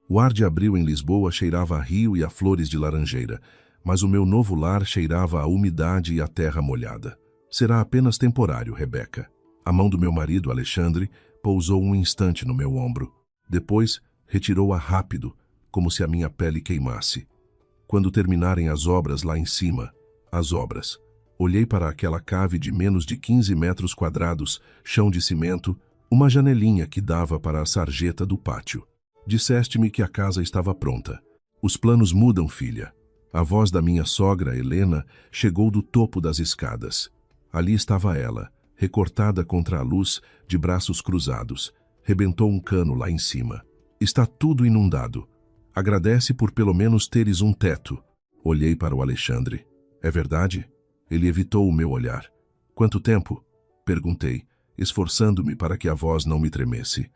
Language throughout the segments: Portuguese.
O ar de abril em Lisboa cheirava a rio e a flores de laranjeira, mas o meu novo lar cheirava a umidade e a terra molhada. Será apenas temporário, Rebeca. A mão do meu marido, Alexandre, pousou um instante no meu ombro. Depois, retirou-a rápido, como se a minha pele queimasse. Quando terminarem as obras lá em cima, as obras. Olhei para aquela cave de menos de 15 metros quadrados, chão de cimento, uma janelinha que dava para a sarjeta do pátio. Disseste-me que a casa estava pronta. Os planos mudam, filha. A voz da minha sogra, Helena, chegou do topo das escadas. Ali estava ela, recortada contra a luz, de braços cruzados. Rebentou um cano lá em cima. Está tudo inundado. Agradece por pelo menos teres um teto. Olhei para o Alexandre. É verdade? Ele evitou o meu olhar. Quanto tempo? Perguntei, esforçando-me para que a voz não me tremesse.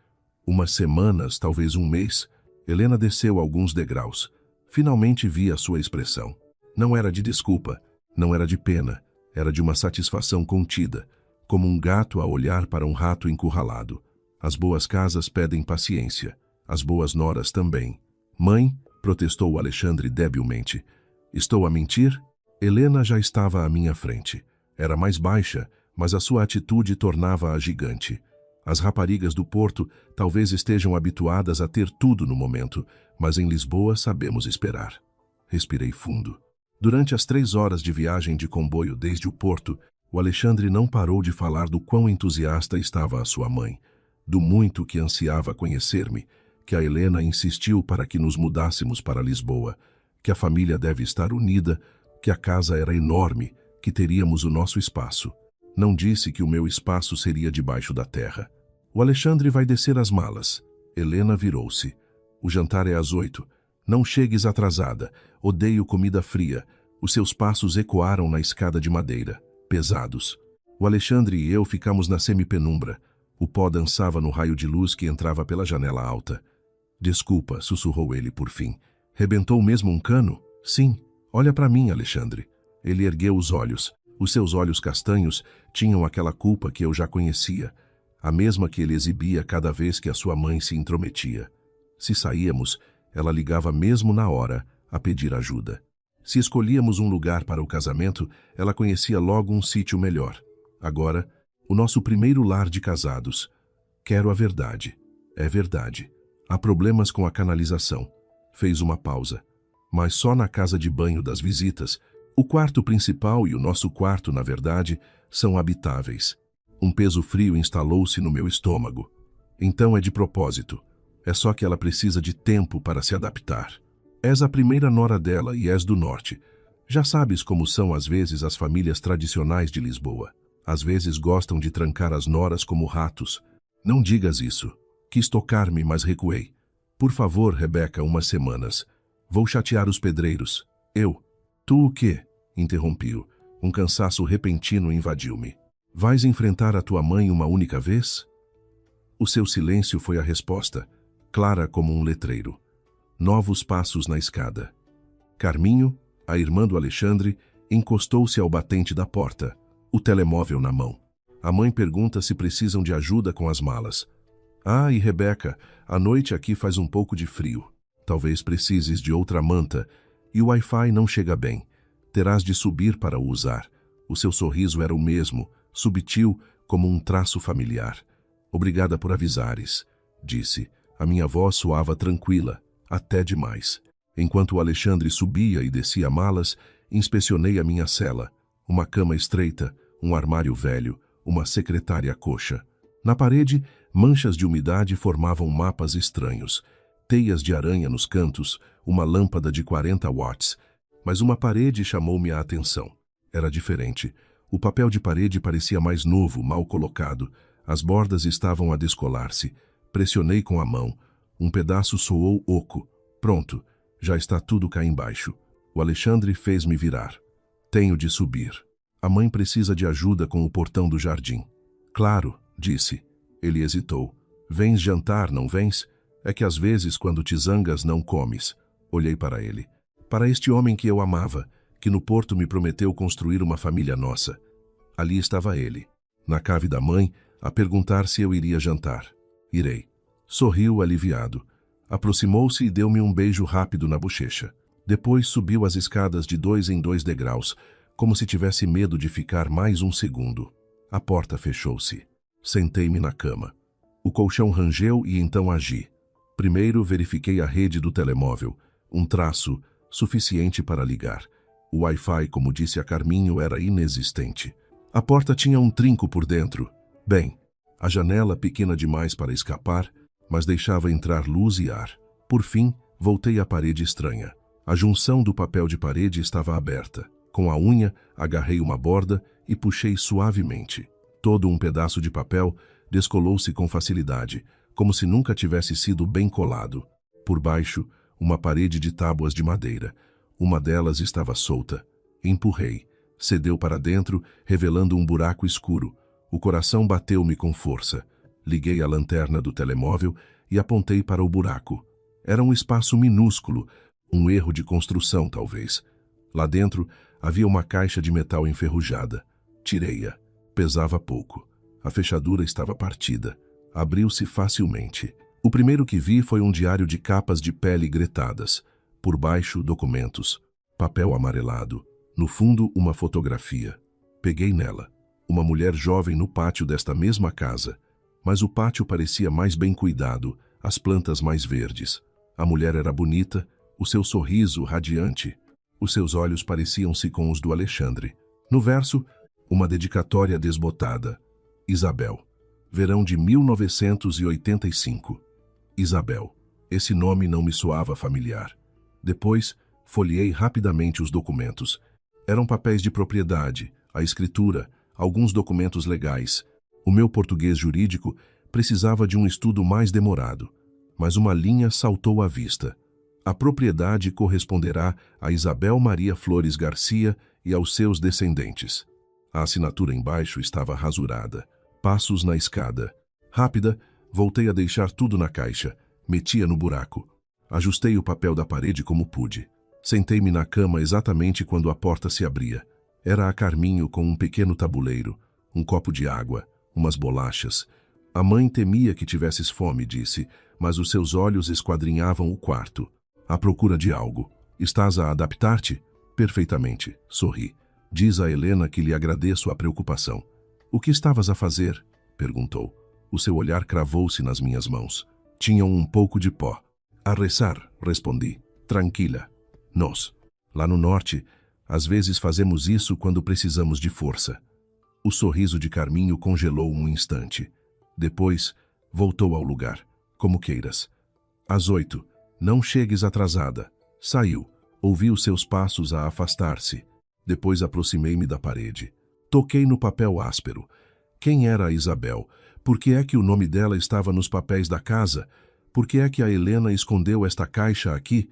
Umas semanas, talvez um mês. Helena desceu alguns degraus. Finalmente vi a sua expressão. Não era de desculpa, não era de pena, era de uma satisfação contida, como um gato a olhar para um rato encurralado. As boas casas pedem paciência, as boas noras também. Mãe, protestou Alexandre debilmente. Estou a mentir? Helena já estava à minha frente. Era mais baixa, mas a sua atitude tornava-a gigante. As raparigas do Porto talvez estejam habituadas a ter tudo no momento, mas em Lisboa sabemos esperar. Respirei fundo. Durante as 3 horas de viagem de comboio desde o Porto, o Alexandre não parou de falar do quão entusiasta estava a sua mãe, do muito que ansiava conhecer-me, que a Helena insistiu para que nos mudássemos para Lisboa, que a família deve estar unida, que a casa era enorme, que teríamos o nosso espaço. Não disse que o meu espaço seria debaixo da terra. O Alexandre vai descer as malas. Helena virou-se. O jantar é às 8. Não chegues atrasada. Odeio comida fria. Os seus passos ecoaram na escada de madeira, pesados. O Alexandre e eu ficamos na semipenumbra. O pó dançava no raio de luz que entrava pela janela alta. Desculpa, sussurrou ele por fim. Rebentou mesmo um cano? Sim. Olha para mim, Alexandre. Ele ergueu os olhos. Os seus olhos castanhos tinham aquela culpa que eu já conhecia, a mesma que ele exibia cada vez que a sua mãe se intrometia. Se saíamos, ela ligava mesmo na hora a pedir ajuda. Se escolhíamos um lugar para o casamento, ela conhecia logo um sítio melhor. Agora, o nosso primeiro lar de casados. Quero a verdade. É verdade. Há problemas com a canalização. Fez uma pausa. Mas só na casa de banho das visitas. O quarto principal e o nosso quarto, na verdade, são habitáveis. Um peso frio instalou-se no meu estômago. Então é de propósito. É só que ela precisa de tempo para se adaptar. És a primeira nora dela e és do norte. Já sabes como são às vezes as famílias tradicionais de Lisboa. Às vezes gostam de trancar as noras como ratos. Não digas isso. Quis tocar-me, mas recuei. Por favor, Rebeca, umas semanas. Vou chatear os pedreiros. Eu. Tu o quê? Interrompi-o. Um cansaço repentino invadiu-me. Vais enfrentar a tua mãe uma única vez? O seu silêncio foi a resposta, clara como um letreiro. Novos passos na escada. Carminho, a irmã do Alexandre, encostou-se ao batente da porta, o telemóvel na mão. A mãe pergunta se precisam de ajuda com as malas. Ah, e Rebeca, à noite aqui faz um pouco de frio. Talvez precises de outra manta. E o Wi-Fi não chega bem. Terás de subir para o usar. O seu sorriso era o mesmo, subtil como um traço familiar. Obrigada por avisares, disse. A minha voz soava tranquila, até demais. Enquanto o Alexandre subia e descia malas, inspecionei a minha cela. Uma cama estreita, um armário velho, uma secretária coxa. Na parede, manchas de umidade formavam mapas estranhos. Teias de aranha nos cantos, uma lâmpada de 40 watts. Mas uma parede chamou-me a atenção. Era diferente. O papel de parede parecia mais novo, mal colocado. As bordas estavam a descolar-se. Pressionei com a mão. Um pedaço soou oco. Pronto, já está tudo cá embaixo. O Alexandre fez-me virar. Tenho de subir. A mãe precisa de ajuda com o portão do jardim. Claro, disse. Ele hesitou. Vens jantar, não vens? É que às vezes, quando te zangas, não comes. Olhei para ele. Para este homem que eu amava, que no Porto me prometeu construir uma família nossa. Ali estava ele, na cave da mãe, a perguntar se eu iria jantar. Irei. Sorriu aliviado. Aproximou-se e deu-me um beijo rápido na bochecha. Depois subiu as escadas de 2 em 2 degraus, como se tivesse medo de ficar mais um segundo. A porta fechou-se. Sentei-me na cama. O colchão rangeu e então agi. Primeiro verifiquei a rede do telemóvel, um traço suficiente para ligar. O Wi-Fi, como disse a Carminho, era inexistente. A porta tinha um trinco por dentro. Bem, a janela pequena demais para escapar, mas deixava entrar luz e ar. Por fim, voltei à parede estranha. A junção do papel de parede estava aberta. Com a unha, agarrei uma borda e puxei suavemente. Todo um pedaço de papel descolou-se com facilidade, como se nunca tivesse sido bem colado. Por baixo, uma parede de tábuas de madeira. Uma delas estava solta. Empurrei. Cedeu para dentro, revelando um buraco escuro. O coração bateu-me com força. Liguei a lanterna do telemóvel e apontei para o buraco. Era um espaço minúsculo, um erro de construção, talvez. Lá dentro havia uma caixa de metal enferrujada. Tirei-a. Pesava pouco. A fechadura estava partida. Abriu-se facilmente. O primeiro que vi foi um diário de capas de pele gretadas. Por baixo, documentos. Papel amarelado. No fundo, uma fotografia. Peguei nela. Uma mulher jovem no pátio desta mesma casa. Mas o pátio parecia mais bem cuidado, as plantas mais verdes. A mulher era bonita, o seu sorriso radiante. Os seus olhos pareciam-se com os do Alexandre. No verso, uma dedicatória desbotada. Isabel. Verão de 1985. Isabel. Esse nome não me soava familiar. Depois, folheei rapidamente os documentos. Eram papéis de propriedade, a escritura, alguns documentos legais. O meu português jurídico precisava de um estudo mais demorado. Mas uma linha saltou à vista. A propriedade corresponderá a Isabel Maria Flores Garcia e aos seus descendentes. A assinatura embaixo estava rasurada. Passos na escada. Rápida, voltei a deixar tudo na caixa. Metia no buraco. Ajustei o papel da parede como pude. Sentei-me na cama exatamente quando a porta se abria. Era a Carminho com um pequeno tabuleiro, um copo de água, umas bolachas. A mãe temia que tivesses fome, disse, mas os seus olhos esquadrinhavam o quarto. À procura de algo. Estás a adaptar-te? Perfeitamente, sorri. Diz a Helena que lhe agradeço a preocupação. O que estavas a fazer? Perguntou. O seu olhar cravou-se nas minhas mãos. Tinham um pouco de pó. A rezar, respondi. Tranquila. Nós, lá no norte, às vezes fazemos isso quando precisamos de força. O sorriso de Carminho congelou um instante. Depois, voltou ao lugar. Como queiras. Às 8. Não chegues atrasada. Saiu. Ouvi os seus passos a afastar-se. Depois aproximei-me da parede. Toquei no papel áspero. Quem era a Isabel? Por que é que o nome dela estava nos papéis da casa? Por que é que a Helena escondeu esta caixa aqui?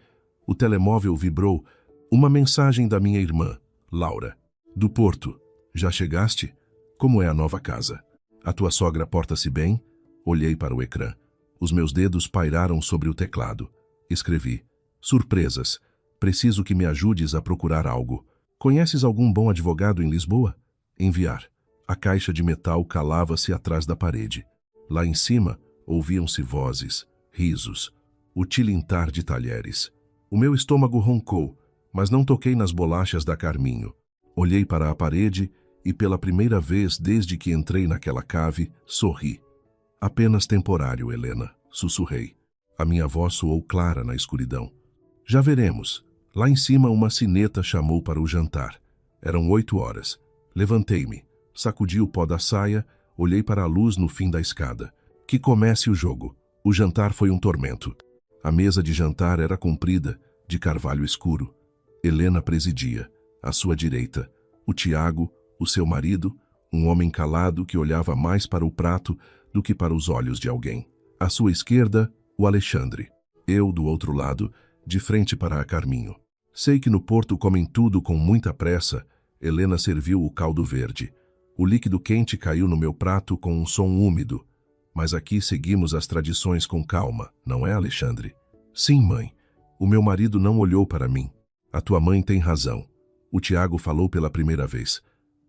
O telemóvel vibrou. Uma mensagem da minha irmã, Laura. Do Porto. Já chegaste? Como é a nova casa? A tua sogra porta-se bem? Olhei para o ecrã. Os meus dedos pairaram sobre o teclado. Escrevi. Surpresas. Preciso que me ajudes a procurar algo. Conheces algum bom advogado em Lisboa? Enviar. A caixa de metal calava-se atrás da parede. Lá em cima, ouviam-se vozes, risos, o tilintar de talheres. O meu estômago roncou, mas não toquei nas bolachas da Carminho. Olhei para a parede e, pela primeira vez desde que entrei naquela cave, sorri. Apenas temporário, Helena, sussurrei. A minha voz soou clara na escuridão. Já veremos. Lá em cima, uma sineta chamou para o jantar. Eram 8 horas. Levantei-me, sacudi o pó da saia, olhei para a luz no fim da escada. Que comece o jogo. O jantar foi um tormento. A mesa de jantar era comprida, de carvalho escuro. Helena presidia, à sua direita. O Tiago, o seu marido, um homem calado que olhava mais para o prato do que para os olhos de alguém. À sua esquerda, o Alexandre. Eu, do outro lado, de frente para a Carminho. Sei que no Porto comem tudo com muita pressa. Helena serviu o caldo verde. O líquido quente caiu no meu prato com um som úmido. Mas aqui seguimos as tradições com calma, não é, Alexandre? Sim, mãe. O meu marido não olhou para mim. A tua mãe tem razão. O Tiago falou pela primeira vez.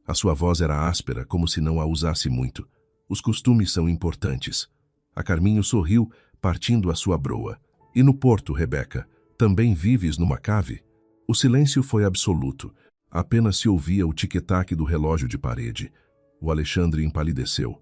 A sua voz era áspera, como se não a usasse muito. Os costumes são importantes. A Carminho sorriu, partindo a sua broa. E no porto, Rebeca, também vives numa cave? O silêncio foi absoluto. Apenas se ouvia o tic-tac do relógio de parede. O Alexandre empalideceu.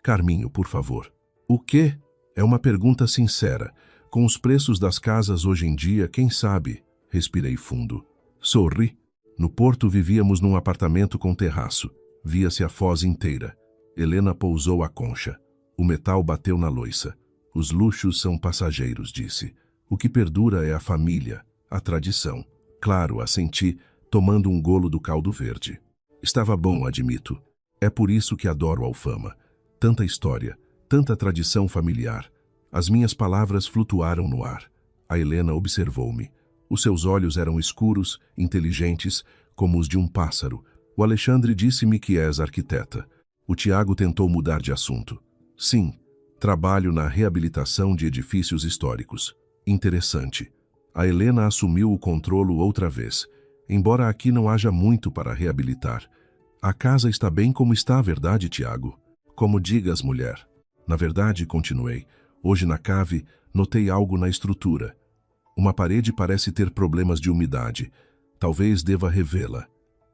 Carminho, por favor. O quê? É uma pergunta sincera. Com os preços das casas hoje em dia, quem sabe? Respirei fundo. Sorri. No porto vivíamos num apartamento com terraço. Via-se a foz inteira. Helena pousou a concha. O metal bateu na loiça. Os luxos são passageiros, disse. O que perdura é a família, a tradição. Claro, assenti, tomando um golo do caldo verde. Estava bom, admito. É por isso que adoro Alfama. Tanta história, tanta tradição familiar. As minhas palavras flutuaram no ar. A Helena observou-me. Os seus olhos eram escuros, inteligentes, como os de um pássaro. O Alexandre disse-me que és arquiteta. O Tiago tentou mudar de assunto. Sim, trabalho na reabilitação de edifícios históricos. Interessante. A Helena assumiu o controlo outra vez. Embora aqui não haja muito para reabilitar. A casa está bem como está, verdade, Tiago? Como digas, mulher. Na verdade, continuei, hoje na cave, notei algo na estrutura. Uma parede parece ter problemas de umidade. Talvez deva revê-la.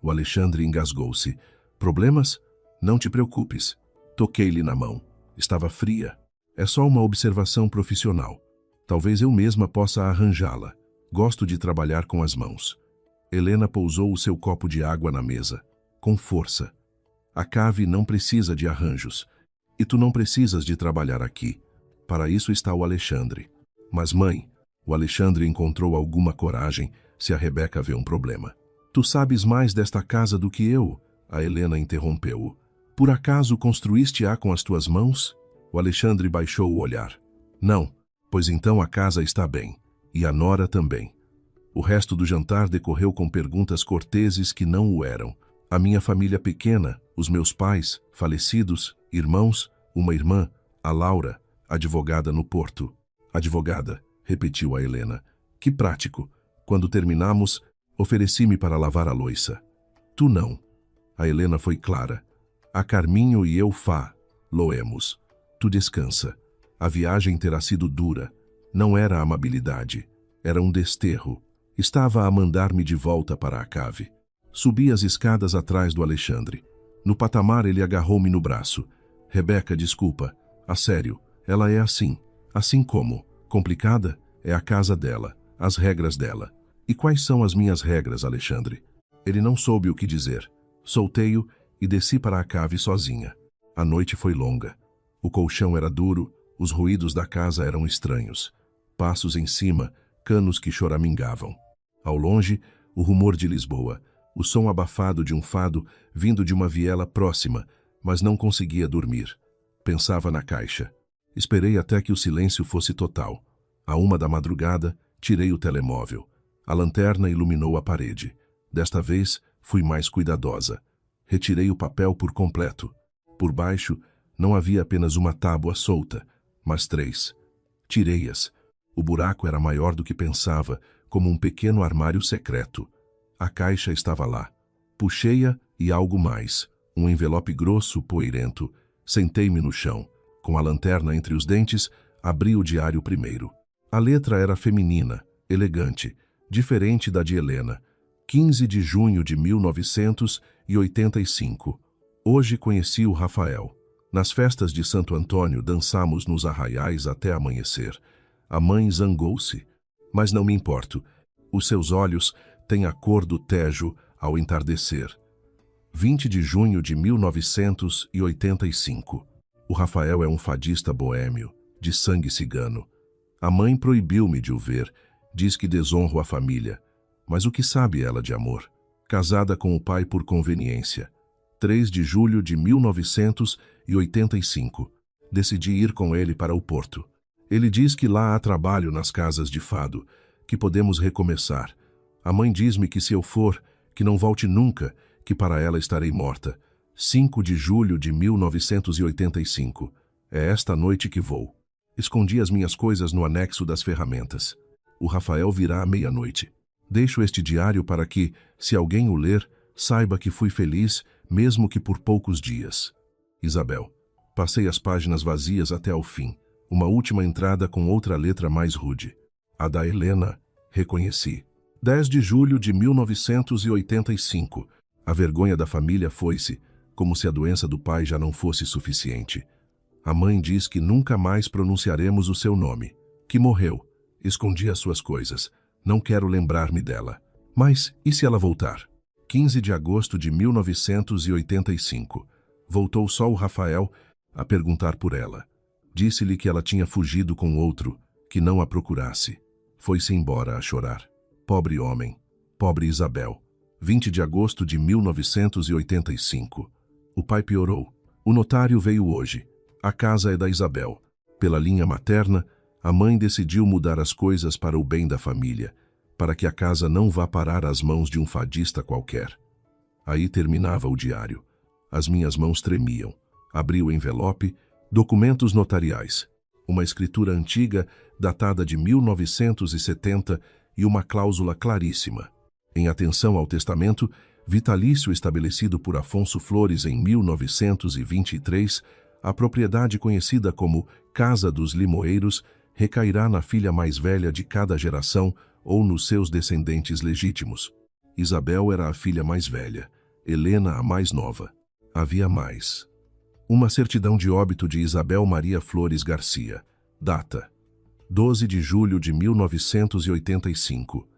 O Alexandre engasgou-se. Problemas? Não te preocupes. Toquei-lhe na mão. Estava fria. É só uma observação profissional. Talvez eu mesma possa arranjá-la. Gosto de trabalhar com as mãos. Helena pousou o seu copo de água na mesa. Com força. A cave não precisa de arranjos. E tu não precisas de trabalhar aqui. Para isso está o Alexandre. Mas, mãe, o Alexandre encontrou alguma coragem se a Rebeca vê um problema. Tu sabes mais desta casa do que eu, a Helena interrompeu-o. Por acaso construíste-a com as tuas mãos? O Alexandre baixou o olhar. Não, pois então a casa está bem. E a nora também. O resto do jantar decorreu com perguntas corteses que não o eram. A minha família pequena, os meus pais, falecidos, irmãos, uma irmã, a Laura, advogada no Porto. Advogada, repetiu a Helena. Que prático. Quando terminamos, ofereci-me para lavar a louça. Tu não. A Helena foi clara. A Carminho e eu loemos. Tu descansa. A viagem terá sido dura. Não era amabilidade. Era um desterro. Estava a mandar-me de volta para a cave. Subi as escadas atrás do Alexandre. No patamar ele agarrou-me no braço. Rebeca, desculpa. A sério, ela é assim. Assim como? Complicada? É a casa dela. As regras dela. E quais são as minhas regras, Alexandre? Ele não soube o que dizer. Soltei-o e desci para a cave sozinha. A noite foi longa. O colchão era duro, os ruídos da casa eram estranhos. Passos em cima, canos que choramingavam. Ao longe, o rumor de Lisboa, o som abafado de um fado vindo de uma viela próxima, mas não conseguia dormir. Pensava na caixa. Esperei até que o silêncio fosse total. À 1 da madrugada, tirei o telemóvel. A lanterna iluminou a parede. Desta vez, fui mais cuidadosa. Retirei o papel por completo. Por baixo, não havia apenas uma tábua solta, mas 3. Tirei-as. O buraco era maior do que pensava, como um pequeno armário secreto. A caixa estava lá. Puxei-a e algo mais. Um envelope grosso, poeirento. Sentei-me no chão. Com a lanterna entre os dentes, abri o diário primeiro. A letra era feminina, elegante, diferente da de Helena. 15 de junho de 1985. Hoje conheci o Rafael. Nas festas de Santo Antônio dançamos nos arraiais até amanhecer. A mãe zangou-se. Mas não me importo. Os seus olhos têm a cor do Tejo ao entardecer. 20 de junho de 1985. O Rafael é um fadista boêmio, de sangue cigano. A mãe proibiu-me de o ver. Diz que desonro a família. Mas o que sabe ela de amor? Casada com o pai por conveniência. 3 de julho de 1985. Decidi ir com ele para o Porto. Ele diz que lá há trabalho nas casas de fado, que podemos recomeçar. A mãe diz-me que se eu for, que não volte nunca, que para ela estarei morta. 5 de julho de 1985. É esta noite que vou. Escondi as minhas coisas no anexo das ferramentas. O Rafael virá à meia-noite. Deixo este diário para que, se alguém o ler, saiba que fui feliz, mesmo que por poucos dias. Isabel. Passei as páginas vazias até ao fim. Uma última entrada com outra letra mais rude. A da Helena, reconheci. 10 de julho de 1985. A vergonha da família foi-se, como se a doença do pai já não fosse suficiente. A mãe diz que nunca mais pronunciaremos o seu nome. Que morreu. Escondi as suas coisas. Não quero lembrar-me dela. Mas, e se ela voltar? 15 de agosto de 1985. Voltou só o Rafael a perguntar por ela. Disse-lhe que ela tinha fugido com outro, que não a procurasse. Foi-se embora a chorar. Pobre homem. Pobre Isabel. 20 de agosto de 1985. O pai piorou. O notário veio hoje. A casa é da Isabel. Pela linha materna, a mãe decidiu mudar as coisas para o bem da família, para que a casa não vá parar às mãos de um fadista qualquer. Aí terminava o diário. As minhas mãos tremiam. Abri o envelope, documentos notariais. Uma escritura antiga, datada de 1970 e uma cláusula claríssima. Em atenção ao testamento, vitalício estabelecido por Afonso Flores em 1923, a propriedade conhecida como Casa dos Limoeiros recairá na filha mais velha de cada geração ou nos seus descendentes legítimos. Isabel era a filha mais velha, Helena a mais nova. Havia mais. Uma certidão de óbito de Isabel Maria Flores Garcia. Data: 12 de julho de 1985.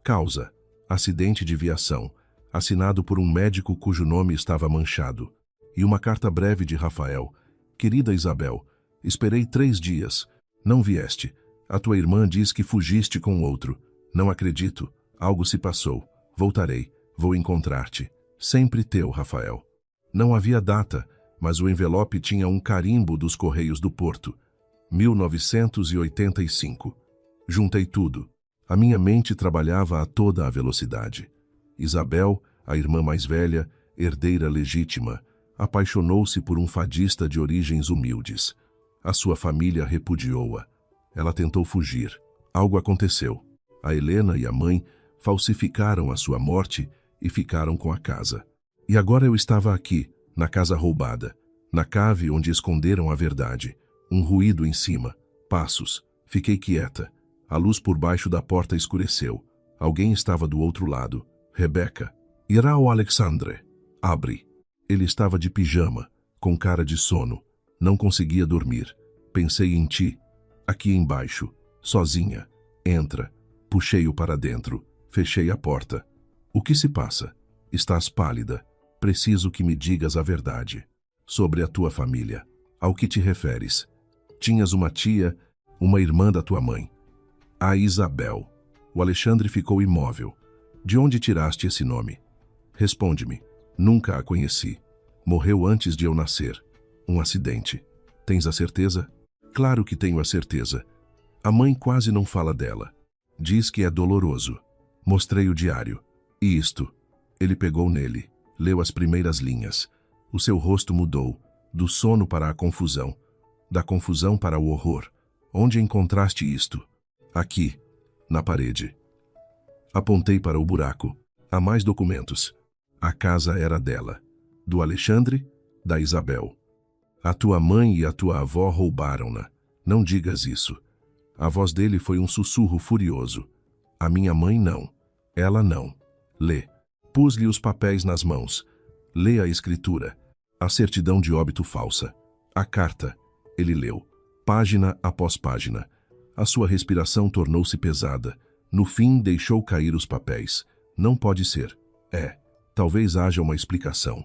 Causa: acidente de viação, assinado por um médico cujo nome estava manchado. E uma carta breve de Rafael. Querida Isabel, esperei 3 dias. Não vieste. A tua irmã diz que fugiste com outro. Não acredito. Algo se passou. Voltarei. Vou encontrar-te. Sempre teu, Rafael. Não havia data, mas o envelope tinha um carimbo dos Correios do Porto. 1985. Juntei tudo. A minha mente trabalhava a toda a velocidade. Isabel, a irmã mais velha, herdeira legítima, apaixonou-se por um fadista de origens humildes. A sua família repudiou-a. Ela tentou fugir. Algo aconteceu. A Helena e a mãe falsificaram a sua morte e ficaram com a casa. E agora eu estava aqui, na casa roubada, na cave onde esconderam a verdade. Um ruído em cima. Passos. Fiquei quieta. A luz por baixo da porta escureceu. Alguém estava do outro lado. Rebeca. Irá o Alexandre. Abre. Ele estava de pijama, com cara de sono. Não conseguia dormir. Pensei em ti. Aqui embaixo. Sozinha. Entra. Puxei-o para dentro. Fechei a porta. O que se passa? Estás pálida. Preciso que me digas a verdade. Sobre a tua família. Ao que te referes? Tinhas uma tia, uma irmã da tua mãe. A Isabel. O Alexandre ficou imóvel. De onde tiraste esse nome? Responde-me. Nunca a conheci. Morreu antes de eu nascer. Um acidente. Tens a certeza? Claro que tenho a certeza. A mãe quase não fala dela. Diz que é doloroso. Mostrei o diário. E isto? Ele pegou nele. Leu as primeiras linhas. O seu rosto mudou. Do sono para a confusão. Da confusão para o horror. Onde encontraste isto? Aqui. Na parede. Apontei para o buraco. Há mais documentos. A casa era dela. Do Alexandre, da Isabel. A tua mãe e a tua avó roubaram-na. Não digas isso. A voz dele foi um sussurro furioso. A minha mãe não. Ela não. Lê. Pus-lhe os papéis nas mãos. Lê a escritura. A certidão de óbito falsa. A carta. Ele leu. Página após página. A sua respiração tornou-se pesada. No fim, deixou cair os papéis. Não pode ser. É. Talvez haja uma explicação.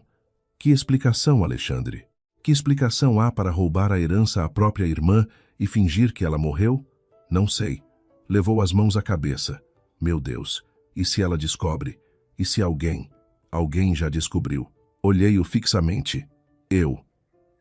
Que explicação, Alexandre? Que explicação há para roubar a herança à própria irmã e fingir que ela morreu? Não sei. Levou as mãos à cabeça. Meu Deus, e se ela descobre? E se alguém já descobriu? Olhei-o fixamente. Eu.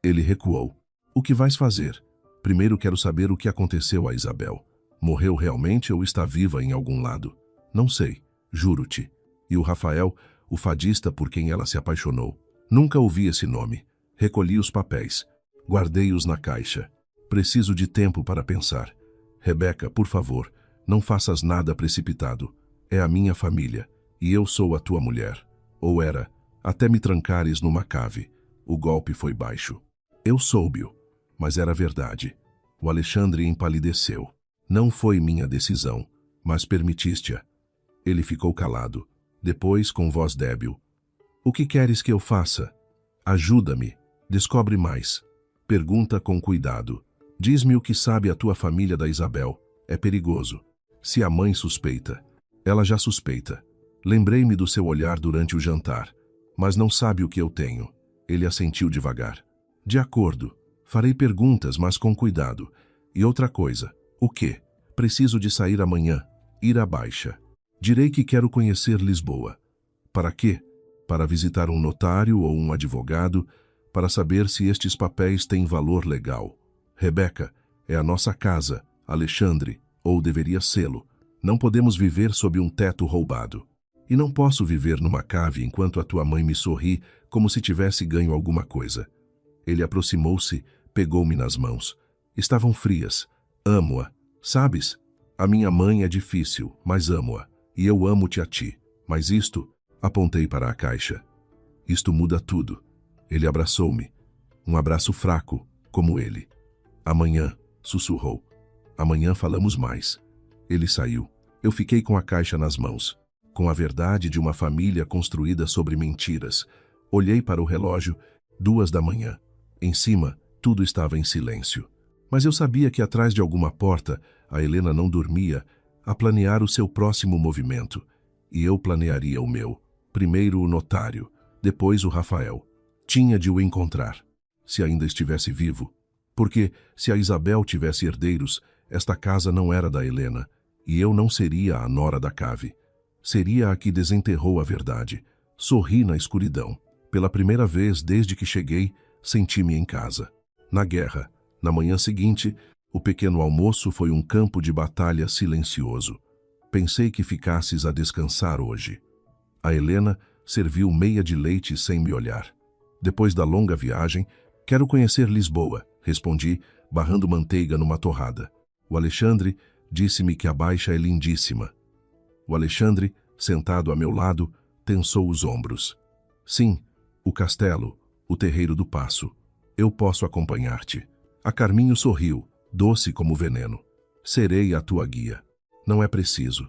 Ele recuou. O que vais fazer? Primeiro quero saber o que aconteceu a Isabel. Morreu realmente ou está viva em algum lado? Não sei, juro-te. E o Rafael, o fadista por quem ela se apaixonou. Nunca ouvi esse nome. Recolhi os papéis. Guardei-os na caixa. Preciso de tempo para pensar. Rebeca, por favor, não faças nada precipitado. É a minha família, e eu sou a tua mulher. Ou era, até me trancares numa cave. O golpe foi baixo. Eu soube-o, mas era verdade. O Alexandre empalideceu. Não foi minha decisão. mas permitiste-a. Ele ficou calado. Depois, com voz débil: o que queres que eu faça? Ajuda-me. Descobre mais. Pergunta com cuidado. Diz-me o que sabe a tua família da Isabel. É perigoso. Se a mãe suspeita. Ela já suspeita. Lembrei-me do seu olhar durante o jantar. Mas não sabe o que eu tenho. Ele assentiu devagar. De acordo. Farei perguntas, mas com cuidado. E outra coisa. O quê? Preciso de sair amanhã. Ir à Baixa. Direi que quero conhecer Lisboa. Para quê? Para visitar um notário ou um advogado, para saber se estes papéis têm valor legal. Rebeca, é a nossa casa, Alexandre, ou deveria sê-lo. Não podemos viver sob um teto roubado. E não posso viver numa cave enquanto a tua mãe me sorri como se tivesse ganho alguma coisa. Ele aproximou-se, pegou-me nas mãos. Estavam frias. Amo-a. Sabes? A minha mãe é difícil, mas amo-a. E eu amo-te a ti. Mas isto... Apontei para a caixa. Isto muda tudo. Ele abraçou-me. Um abraço fraco, como ele. Amanhã, sussurrou. Amanhã falamos mais. Ele saiu. Eu fiquei com a caixa nas mãos. Com a verdade de uma família construída sobre mentiras. Olhei para o relógio, 2 da manhã. Em cima, tudo estava em silêncio. Mas eu sabia que atrás de alguma porta, a Helena não dormia, a planear o seu próximo movimento. E eu planearia o meu. Primeiro o notário, depois o Rafael. Tinha de o encontrar, se ainda estivesse vivo. Porque, se a Isabel tivesse herdeiros, esta casa não era da Helena, e eu não seria a nora da cave. Seria a que desenterrou a verdade. Sorri na escuridão. Pela primeira vez desde que cheguei, senti-me em casa. Na guerra, na manhã seguinte, o pequeno almoço foi um campo de batalha silencioso. Pensei que ficasses a descansar hoje. A Helena serviu meia de leite sem me olhar. Depois da longa viagem, quero conhecer Lisboa, respondi, barrando manteiga numa torrada. O Alexandre disse-me que a Baixa é lindíssima. O Alexandre, sentado a meu lado, tensou os ombros. Sim, o castelo, o terreiro do Paço. Eu posso acompanhar-te. A Carminho sorriu, doce como veneno. Serei a tua guia. Não é preciso.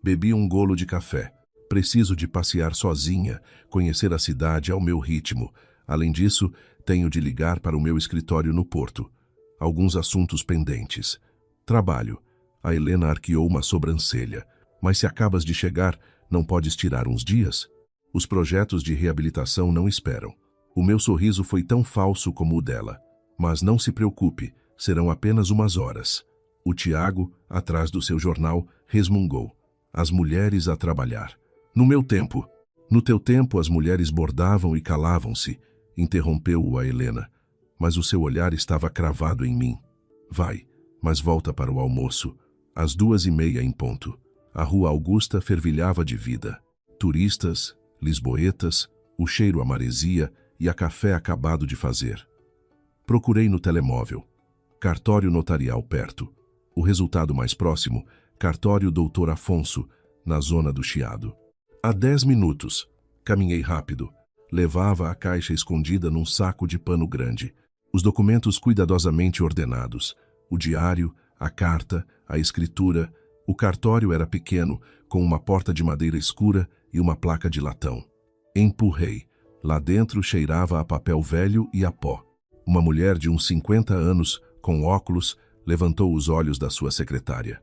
Bebi um golo de café. Preciso de passear sozinha, conhecer a cidade ao meu ritmo. Além disso, tenho de ligar para o meu escritório no Porto. Alguns assuntos pendentes. Trabalho. A Helena arqueou uma sobrancelha. Mas se acabas de chegar, não podes tirar uns dias? Os projetos de reabilitação não esperam. O meu sorriso foi tão falso como o dela. Mas não se preocupe, serão apenas umas horas. O Tiago, atrás do seu jornal, resmungou. As mulheres a trabalhar. No meu tempo. No teu tempo as mulheres bordavam e calavam-se, interrompeu-o a Helena. Mas o seu olhar estava cravado em mim. Vai, mas volta para o almoço. Às 2:30 em ponto. A Rua Augusta fervilhava de vida. Turistas, lisboetas, o cheiro a maresia e a café acabado de fazer. Procurei no telemóvel. Cartório notarial perto. O resultado mais próximo, cartório Doutor Afonso, na zona do Chiado. Há 10 minutos. Caminhei rápido. Levava a caixa escondida num saco de pano grande. Os documentos cuidadosamente ordenados. O diário, a carta, a escritura. O cartório era pequeno, com uma porta de madeira escura e uma placa de latão. Empurrei. Lá dentro cheirava a papel velho e a pó. Uma mulher de uns 50 anos, com óculos, levantou os olhos da sua secretária.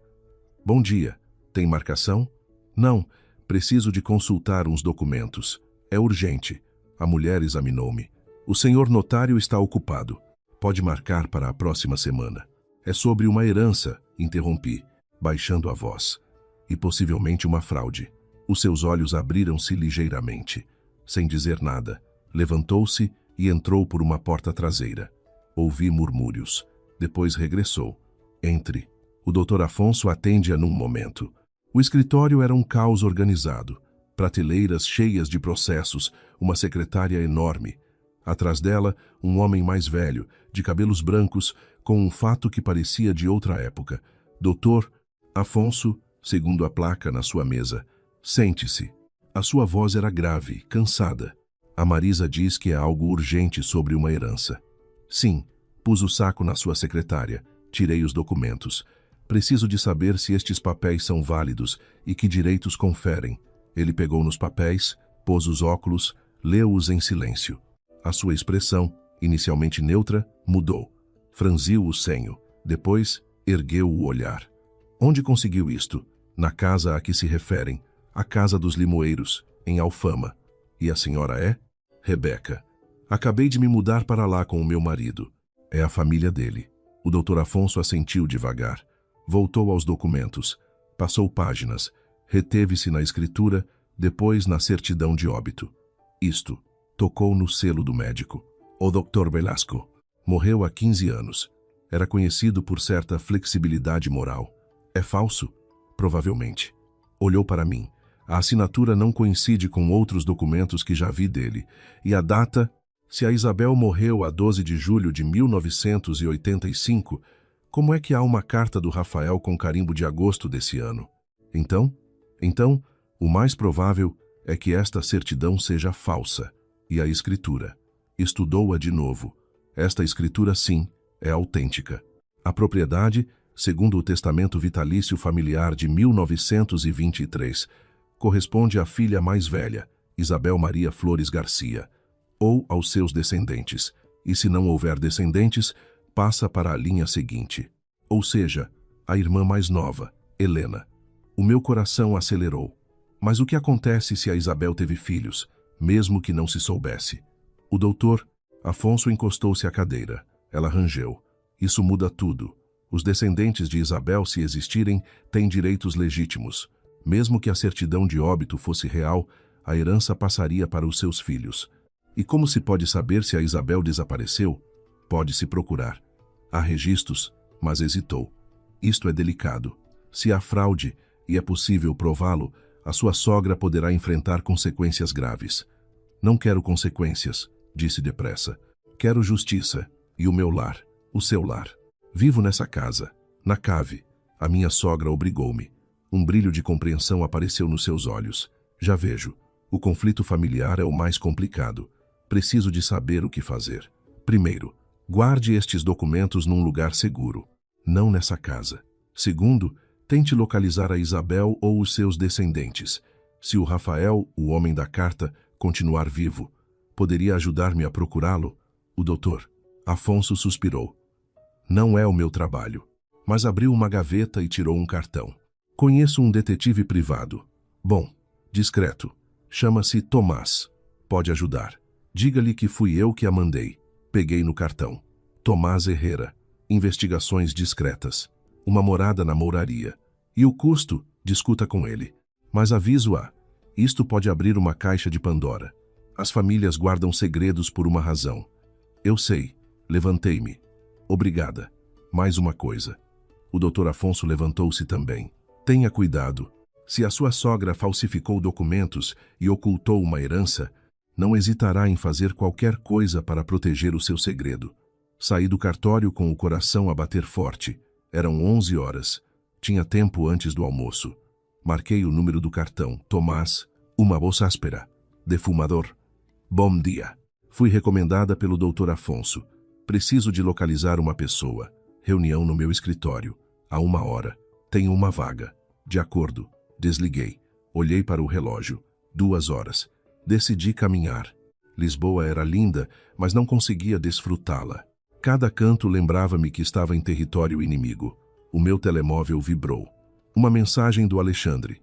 Bom dia. Tem marcação? Não. Preciso de consultar uns documentos. É urgente. A mulher examinou-me. O senhor notário está ocupado. Pode marcar para a próxima semana. É sobre uma herança, interrompi, baixando a voz. E possivelmente uma fraude. Os seus olhos abriram-se ligeiramente. Sem dizer nada, levantou-se e entrou por uma porta traseira. Ouvi murmúrios. Depois regressou. Entre. O Dr. Afonso atende-a num momento. O escritório era um caos organizado. Prateleiras cheias de processos, uma secretária enorme. Atrás dela, um homem mais velho, de cabelos brancos, com um fato que parecia de outra época. Doutor Afonso, segundo a placa na sua mesa. Sente-se. A sua voz era grave, cansada. A Marisa diz que é algo urgente sobre uma herança. Sim, pus o saco na sua secretária. Tirei os documentos. Preciso de saber se estes papéis são válidos e que direitos conferem. Ele pegou nos papéis, pôs os óculos, leu-os em silêncio. A sua expressão, inicialmente neutra, mudou. Franziu o senho. Depois, ergueu o olhar. Onde conseguiu isto? Na casa a que se referem. A casa dos limoeiros, em Alfama. E a senhora é? Rebeca. Acabei de me mudar para lá com o meu marido. É a família dele. O Dr. Afonso assentiu devagar. Voltou aos documentos. Passou páginas. Reteve-se na escritura, depois na certidão de óbito. Isto. Tocou no selo do médico. O Dr. Velasco. Morreu há 15 anos. Era conhecido por certa flexibilidade moral. É falso? Provavelmente. Olhou para mim. A assinatura não coincide com outros documentos que já vi dele. E a data? Se a Isabel morreu a 12 de julho de 1985, como é que há uma carta do Rafael com carimbo de agosto desse ano? Então, o mais provável é que esta certidão seja falsa. E a escritura? Estudou-a de novo. Esta escritura, sim, é autêntica. A propriedade, segundo o testamento vitalício familiar de 1923, corresponde à filha mais velha, Isabel Maria Flores Garcia, ou aos seus descendentes, e se não houver descendentes, passa para a linha seguinte, ou seja, a irmã mais nova, Helena. O meu coração acelerou. Mas o que acontece se a Isabel teve filhos, mesmo que não se soubesse? O doutor Afonso encostou-se à cadeira. Ela rangeu. Isso muda tudo. Os descendentes de Isabel, se existirem, têm direitos legítimos. Mesmo que a certidão de óbito fosse real, a herança passaria para os seus filhos. E como se pode saber se a Isabel desapareceu? Pode-se procurar. Há registros, mas hesitou. Isto é delicado. Se há fraude, e é possível prová-lo, a sua sogra poderá enfrentar consequências graves. Não quero consequências, disse depressa. Quero justiça, e o meu lar, o seu lar. Vivo nessa casa, na cave. A minha sogra obrigou-me. Um brilho de compreensão apareceu nos seus olhos. Já vejo. O conflito familiar é o mais complicado. Preciso de saber o que fazer. Primeiro, guarde estes documentos num lugar seguro. Não nessa casa. Segundo, tente localizar a Isabel ou os seus descendentes. Se o Rafael, o homem da carta, continuar vivo, poderia ajudar-me a procurá-lo? O doutor Afonso suspirou. Não é o meu trabalho. Mas abriu uma gaveta e tirou um cartão. Conheço um detetive privado. Bom, discreto. Chama-se Tomás. Pode ajudar. Diga-lhe que fui eu que a mandei. Peguei no cartão. Tomás Herrera. Investigações discretas. Uma morada na mouraria. E o custo? Discuta com ele. Mas aviso-a. Isto pode abrir uma caixa de Pandora. As famílias guardam segredos por uma razão. Eu sei. Levantei-me. Obrigada. Mais uma coisa. O Dr. Afonso levantou-se também. Tenha cuidado. Se a sua sogra falsificou documentos e ocultou uma herança, não hesitará em fazer qualquer coisa para proteger o seu segredo. Saí do cartório com o coração a bater forte. Eram 11 horas. Tinha tempo antes do almoço. Marquei o número do cartão. Tomás, uma voz áspera. Defumador. Bom dia. Fui recomendada pelo Dr. Afonso. Preciso de localizar uma pessoa. Reunião no meu escritório. Há 1 hora. Tenho uma vaga. De acordo. Desliguei. Olhei para o relógio. 2 horas. Decidi caminhar. Lisboa era linda, mas não conseguia desfrutá-la. Cada canto lembrava-me que estava em território inimigo. O meu telemóvel vibrou. Uma mensagem do Alexandre.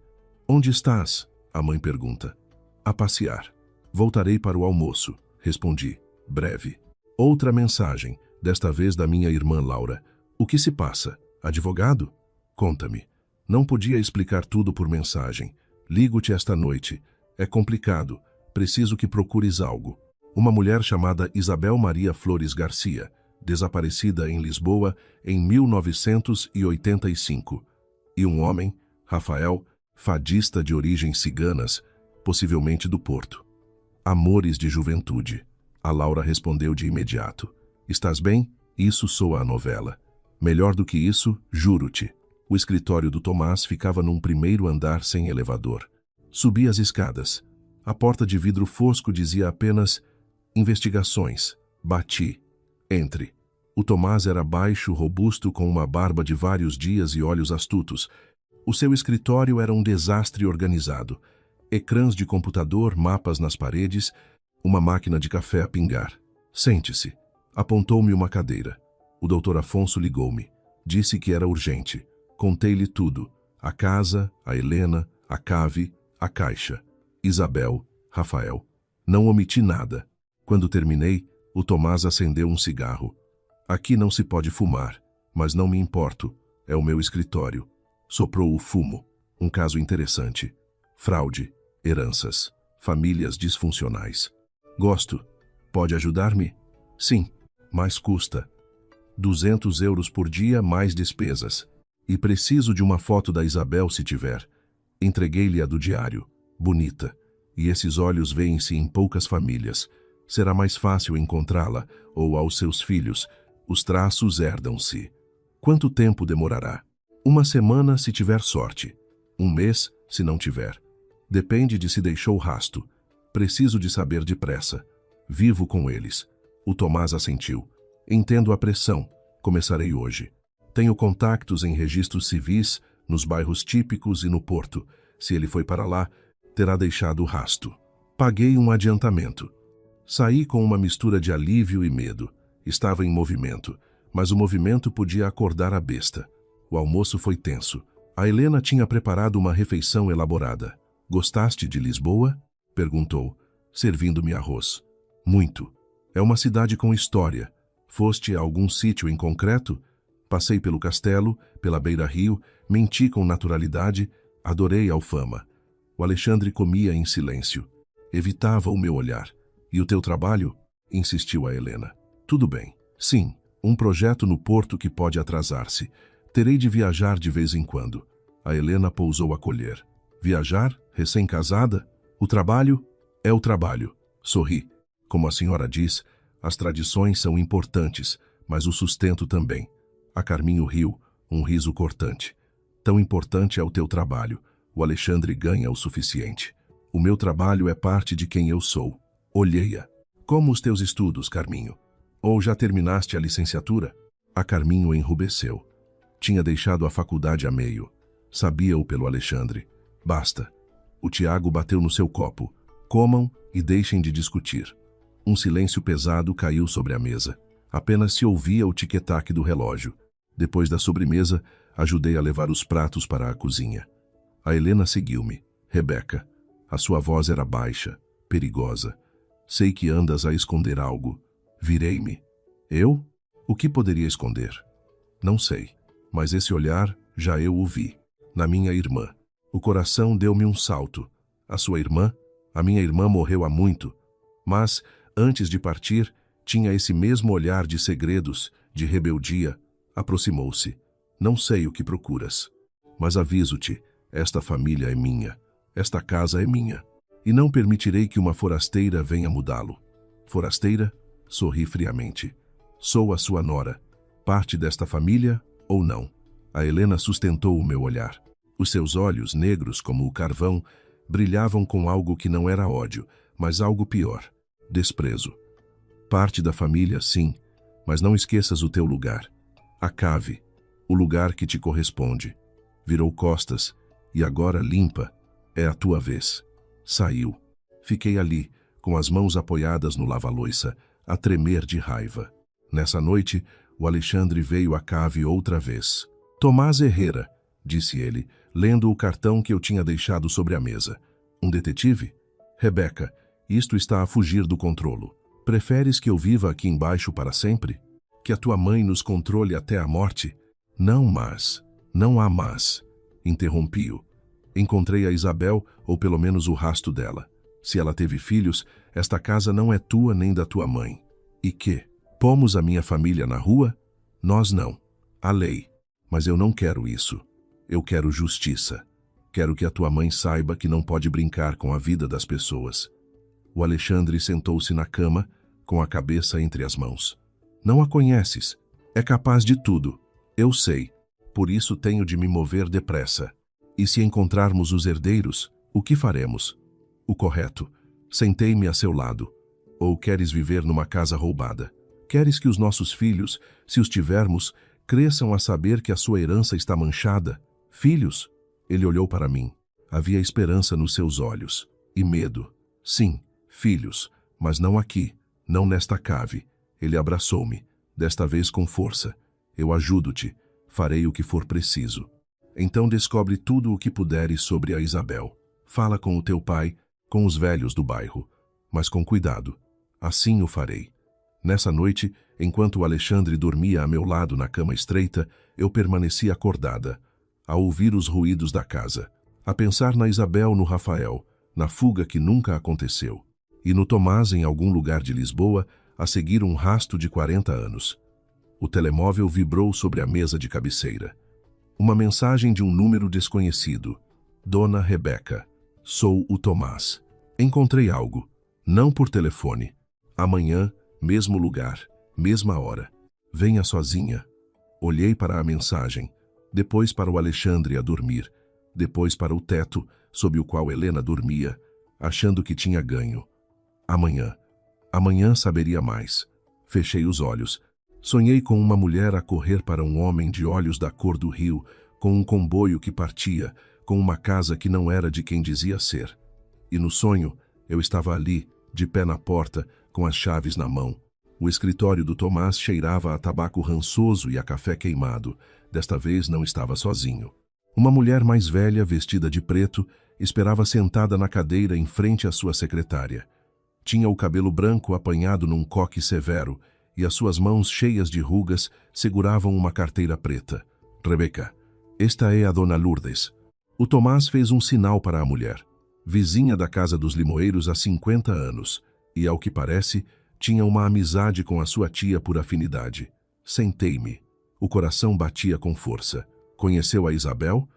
Onde estás? A mãe pergunta. A passear. Voltarei para o almoço. Respondi. Breve. Outra mensagem, desta vez da minha irmã Laura. O que se passa? Advogado? Conta-me. Não podia explicar tudo por mensagem. Ligo-te esta noite. É complicado. Preciso que procures algo. Uma mulher chamada Isabel Maria Flores Garcia, desaparecida em Lisboa em 1985. E um homem, Rafael, fadista de origens ciganas, possivelmente do Porto. Amores de juventude. A Laura respondeu de imediato. Estás bem? Isso soa a novela. Melhor do que isso, juro-te. O escritório do Tomás ficava num primeiro andar sem elevador. Subi as escadas. A porta de vidro fosco dizia apenas investigações. Bati. Entre. O Tomás era baixo, robusto, com uma barba de vários dias e olhos astutos. O seu escritório era um desastre organizado. Ecrãs de computador, mapas nas paredes, uma máquina de café a pingar. Sente-se. Apontou-me uma cadeira. O Dr. Afonso ligou-me. Disse que era urgente. Contei-lhe tudo. A casa, a Helena, a cave, a caixa. Isabel, Rafael. Não omiti nada. Quando terminei, o Tomás acendeu um cigarro. Aqui não se pode fumar, mas não me importo. É o meu escritório. Soprou o fumo. Um caso interessante. Fraude, heranças, famílias disfuncionais. Gosto. Pode ajudar-me? Sim, mas custa. 200 euros por dia mais despesas. E preciso de uma foto da Isabel se tiver. Entreguei-lhe a do diário. Bonita. E esses olhos veem-se em poucas famílias. Será mais fácil encontrá-la, ou aos seus filhos. Os traços herdam-se. Quanto tempo demorará? Uma semana se tiver sorte. Um mês, se não tiver. Depende de se deixou rasto. Preciso de saber depressa. Vivo com eles. O Tomás assentiu. Entendo a pressão. Começarei hoje. Tenho contactos em registros civis, nos bairros típicos e no porto. Se ele foi para lá, terá deixado o rasto. Paguei um adiantamento. Saí com uma mistura de alívio e medo. Estava em movimento, mas o movimento podia acordar a besta. O almoço foi tenso. A Helena tinha preparado uma refeição elaborada. Gostaste de Lisboa? Perguntou, servindo-me arroz. Muito. É uma cidade com história. Foste a algum sítio em concreto? Passei pelo castelo, pela beira-rio, menti com naturalidade, adorei Alfama. O Alexandre comia em silêncio. Evitava o meu olhar. E o teu trabalho? Insistiu a Helena. Tudo bem. Sim, um projeto no porto que pode atrasar-se. Terei de viajar de vez em quando. A Helena pousou a colher. Viajar? Recém-casada? O trabalho? É o trabalho. Sorri. Como a senhora diz, as tradições são importantes, mas o sustento também. A Carminho riu, um riso cortante. Tão importante é o teu trabalho. O Alexandre ganha o suficiente. O meu trabalho é parte de quem eu sou. Olhei-a. Como os teus estudos, Carminho? Ou já terminaste a licenciatura? A Carminho enrubesceu. Tinha deixado a faculdade a meio. Sabia-o pelo Alexandre. Basta. O Tiago bateu no seu copo. Comam e deixem de discutir. Um silêncio pesado caiu sobre a mesa. Apenas se ouvia o tic-tac do relógio. Depois da sobremesa, ajudei a levar os pratos para a cozinha. A Helena seguiu-me. Rebeca. A sua voz era baixa, perigosa. Sei que andas a esconder algo. Virei-me. Eu? O que poderia esconder? Não sei, mas esse olhar já eu o vi. Na minha irmã. O coração deu-me um salto. A sua irmã? A minha irmã morreu há muito. Mas, antes de partir, tinha esse mesmo olhar de segredos, de rebeldia. Aproximou-se. Não sei o que procuras. Mas aviso-te, esta família é minha. Esta casa é minha. E não permitirei que uma forasteira venha mudá-lo. Forasteira? Sorri friamente. Sou a sua nora. Parte desta família ou não? A Helena sustentou o meu olhar. Os seus olhos, negros como o carvão, brilhavam com algo que não era ódio, mas algo pior. Desprezo. Parte da família, sim, mas não esqueças o teu lugar. A cave. O lugar que te corresponde. Virou costas e agora limpa. É a tua vez. Saiu. Fiquei ali, com as mãos apoiadas no lava-loiça, a tremer de raiva. Nessa noite, o Alexandre veio à cave outra vez. Tomás Herrera, disse ele, lendo o cartão que eu tinha deixado sobre a mesa. Um detetive? Rebeca, isto está a fugir do controlo. Preferes que eu viva aqui embaixo para sempre? Que a tua mãe nos controle até a morte? Não há mas. Interrompi-o. Encontrei a Isabel, ou pelo menos o rastro dela. Se ela teve filhos, esta casa não é tua nem da tua mãe. E que? Pomos a minha família na rua? Nós não. A lei. Mas eu não quero isso. Eu quero justiça. Quero que a tua mãe saiba que não pode brincar com a vida das pessoas. O Alexandre sentou-se na cama, com a cabeça entre as mãos. Não a conheces. É capaz de tudo. Eu sei. Por isso tenho de me mover depressa. E se encontrarmos os herdeiros, o que faremos? O correto. Sentei-me a seu lado. Ou queres viver numa casa roubada? Queres que os nossos filhos, se os tivermos, cresçam a saber que a sua herança está manchada? Filhos? Ele olhou para mim. Havia esperança nos seus olhos. E medo. Sim, filhos, mas não aqui, não nesta cave. Ele abraçou-me, desta vez com força. Eu ajudo-te, farei o que for preciso. Então descobre tudo o que puderes sobre a Isabel. Fala com o teu pai, com os velhos do bairro, mas com cuidado. Assim o farei. Nessa noite, enquanto o Alexandre dormia a meu lado na cama estreita, eu permaneci acordada, a ouvir os ruídos da casa, a pensar na Isabel, no Rafael, na fuga que nunca aconteceu, e no Tomás em algum lugar de Lisboa, a seguir um rasto de 40 anos. O telemóvel vibrou sobre a mesa de cabeceira. Uma mensagem de um número desconhecido. Dona Rebeca, sou o Tomás. Encontrei algo, não por telefone. Amanhã, mesmo lugar, mesma hora. Venha sozinha. Olhei para a mensagem, depois para o Alexandre a dormir, depois para o teto, sob o qual Helena dormia, achando que tinha ganho. Amanhã saberia mais. Fechei os olhos. Sonhei com uma mulher a correr para um homem de olhos da cor do rio, com um comboio que partia, com uma casa que não era de quem dizia ser. E no sonho, eu estava ali, de pé na porta, com as chaves na mão. O escritório do Tomás cheirava a tabaco rançoso e a café queimado. Desta vez não estava sozinho. Uma mulher mais velha, vestida de preto, esperava sentada na cadeira em frente à sua secretária. Tinha o cabelo branco apanhado num coque severo e as suas mãos cheias de rugas seguravam uma carteira preta. Rebeca, esta é a Dona Lourdes. O Tomás fez um sinal para a mulher. Vizinha da casa dos Limoeiros há 50 anos. E, ao que parece, tinha uma amizade com a sua tia por afinidade. Sentei-me. O coração batia com força. Conheceu a Isabel?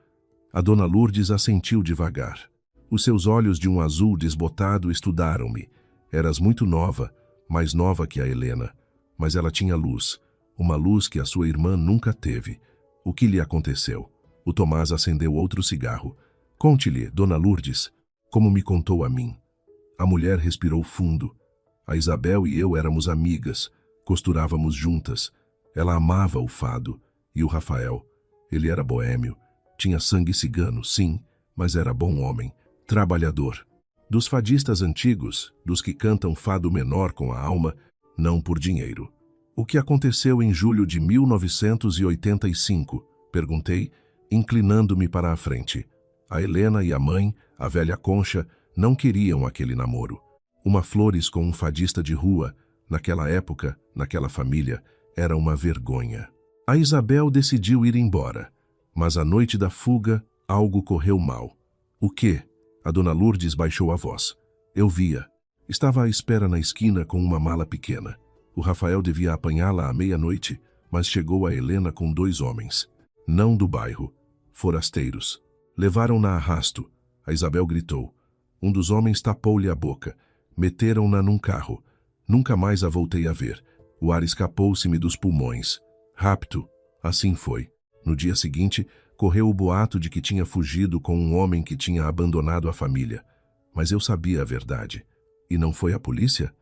A Dona Lourdes assentiu devagar. Os seus olhos de um azul desbotado estudaram-me. Eras muito nova, mais nova que a Helena. Mas ela tinha luz, uma luz que a sua irmã nunca teve. O que lhe aconteceu? O Tomás acendeu outro cigarro. Conte-lhe, Dona Lourdes, como me contou a mim. A mulher respirou fundo. A Isabel e eu éramos amigas, costurávamos juntas. Ela amava o fado. E o Rafael? Ele era boêmio. Tinha sangue cigano, sim, mas era bom homem, trabalhador. Dos fadistas antigos, dos que cantam fado menor com a alma, não por dinheiro. O que aconteceu em julho de 1985? Perguntei, inclinando-me para a frente. A Helena e a mãe, a velha Concha, não queriam aquele namoro. Uma Flores com um fadista de rua, naquela época, naquela família, era uma vergonha. A Isabel decidiu ir embora, mas à noite da fuga, algo correu mal. O quê? A Dona Lourdes baixou a voz. Eu via. Estava à espera na esquina com uma mala pequena. O Rafael devia apanhá-la à meia-noite, mas chegou a Helena com 2 homens. Não do bairro. Forasteiros. Levaram-na a arrasto. A Isabel gritou. Um dos homens tapou-lhe a boca. Meteram-na num carro. Nunca mais a voltei a ver. O ar escapou-se-me dos pulmões. Rapto. Assim foi. No dia seguinte, correu o boato de que tinha fugido com um homem que tinha abandonado a família. Mas eu sabia a verdade. E não foi a polícia?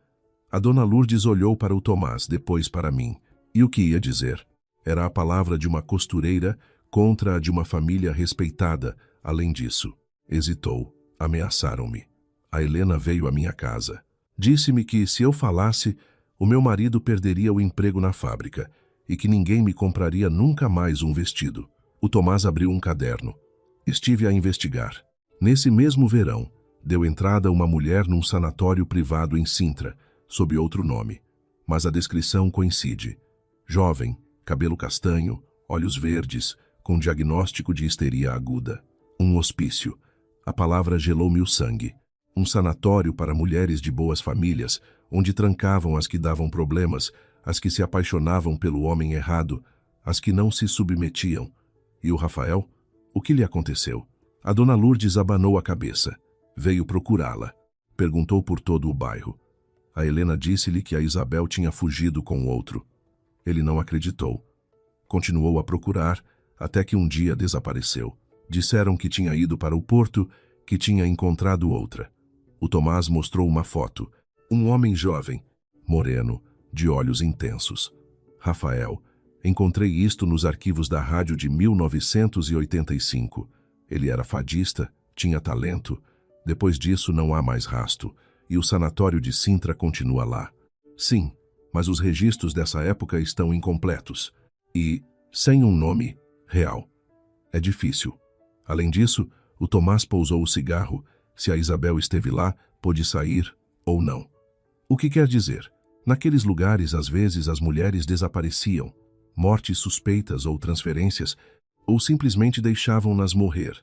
A Dona Lourdes olhou para o Tomás, depois para mim. E o que ia dizer? Era a palavra de uma costureira contra a de uma família respeitada. Além disso, hesitou. Ameaçaram-me. A Helena veio à minha casa. Disse-me que, se eu falasse, o meu marido perderia o emprego na fábrica e que ninguém me compraria nunca mais um vestido. O Tomás abriu um caderno. Estive a investigar. Nesse mesmo verão, deu entrada uma mulher num sanatório privado em Sintra, sob outro nome. Mas a descrição coincide. Jovem, cabelo castanho, olhos verdes, com diagnóstico de histeria aguda. Um hospício. A palavra gelou-me o sangue. Um sanatório para mulheres de boas famílias, onde trancavam as que davam problemas, as que se apaixonavam pelo homem errado, as que não se submetiam. E o Rafael? O que lhe aconteceu? A Dona Lourdes abanou a cabeça. Veio procurá-la. Perguntou por todo o bairro. A Helena disse-lhe que a Isabel tinha fugido com outro. Ele não acreditou. Continuou a procurar, até que um dia desapareceu. Disseram que tinha ido para o porto, que tinha encontrado outra. O Tomás mostrou uma foto. Um homem jovem, moreno, de olhos intensos. Rafael, encontrei isto nos arquivos da rádio de 1985. Ele era fadista, tinha talento. Depois disso não há mais rasto, e o sanatório de Sintra continua lá. Sim, mas os registros dessa época estão incompletos. E sem um nome real. É difícil. Além disso, o Tomás pousou o cigarro. Se a Isabel esteve lá, pôde sair ou não. O que quer dizer? Naqueles lugares, às vezes, as mulheres desapareciam. Mortes suspeitas ou transferências, ou simplesmente deixavam-nas morrer.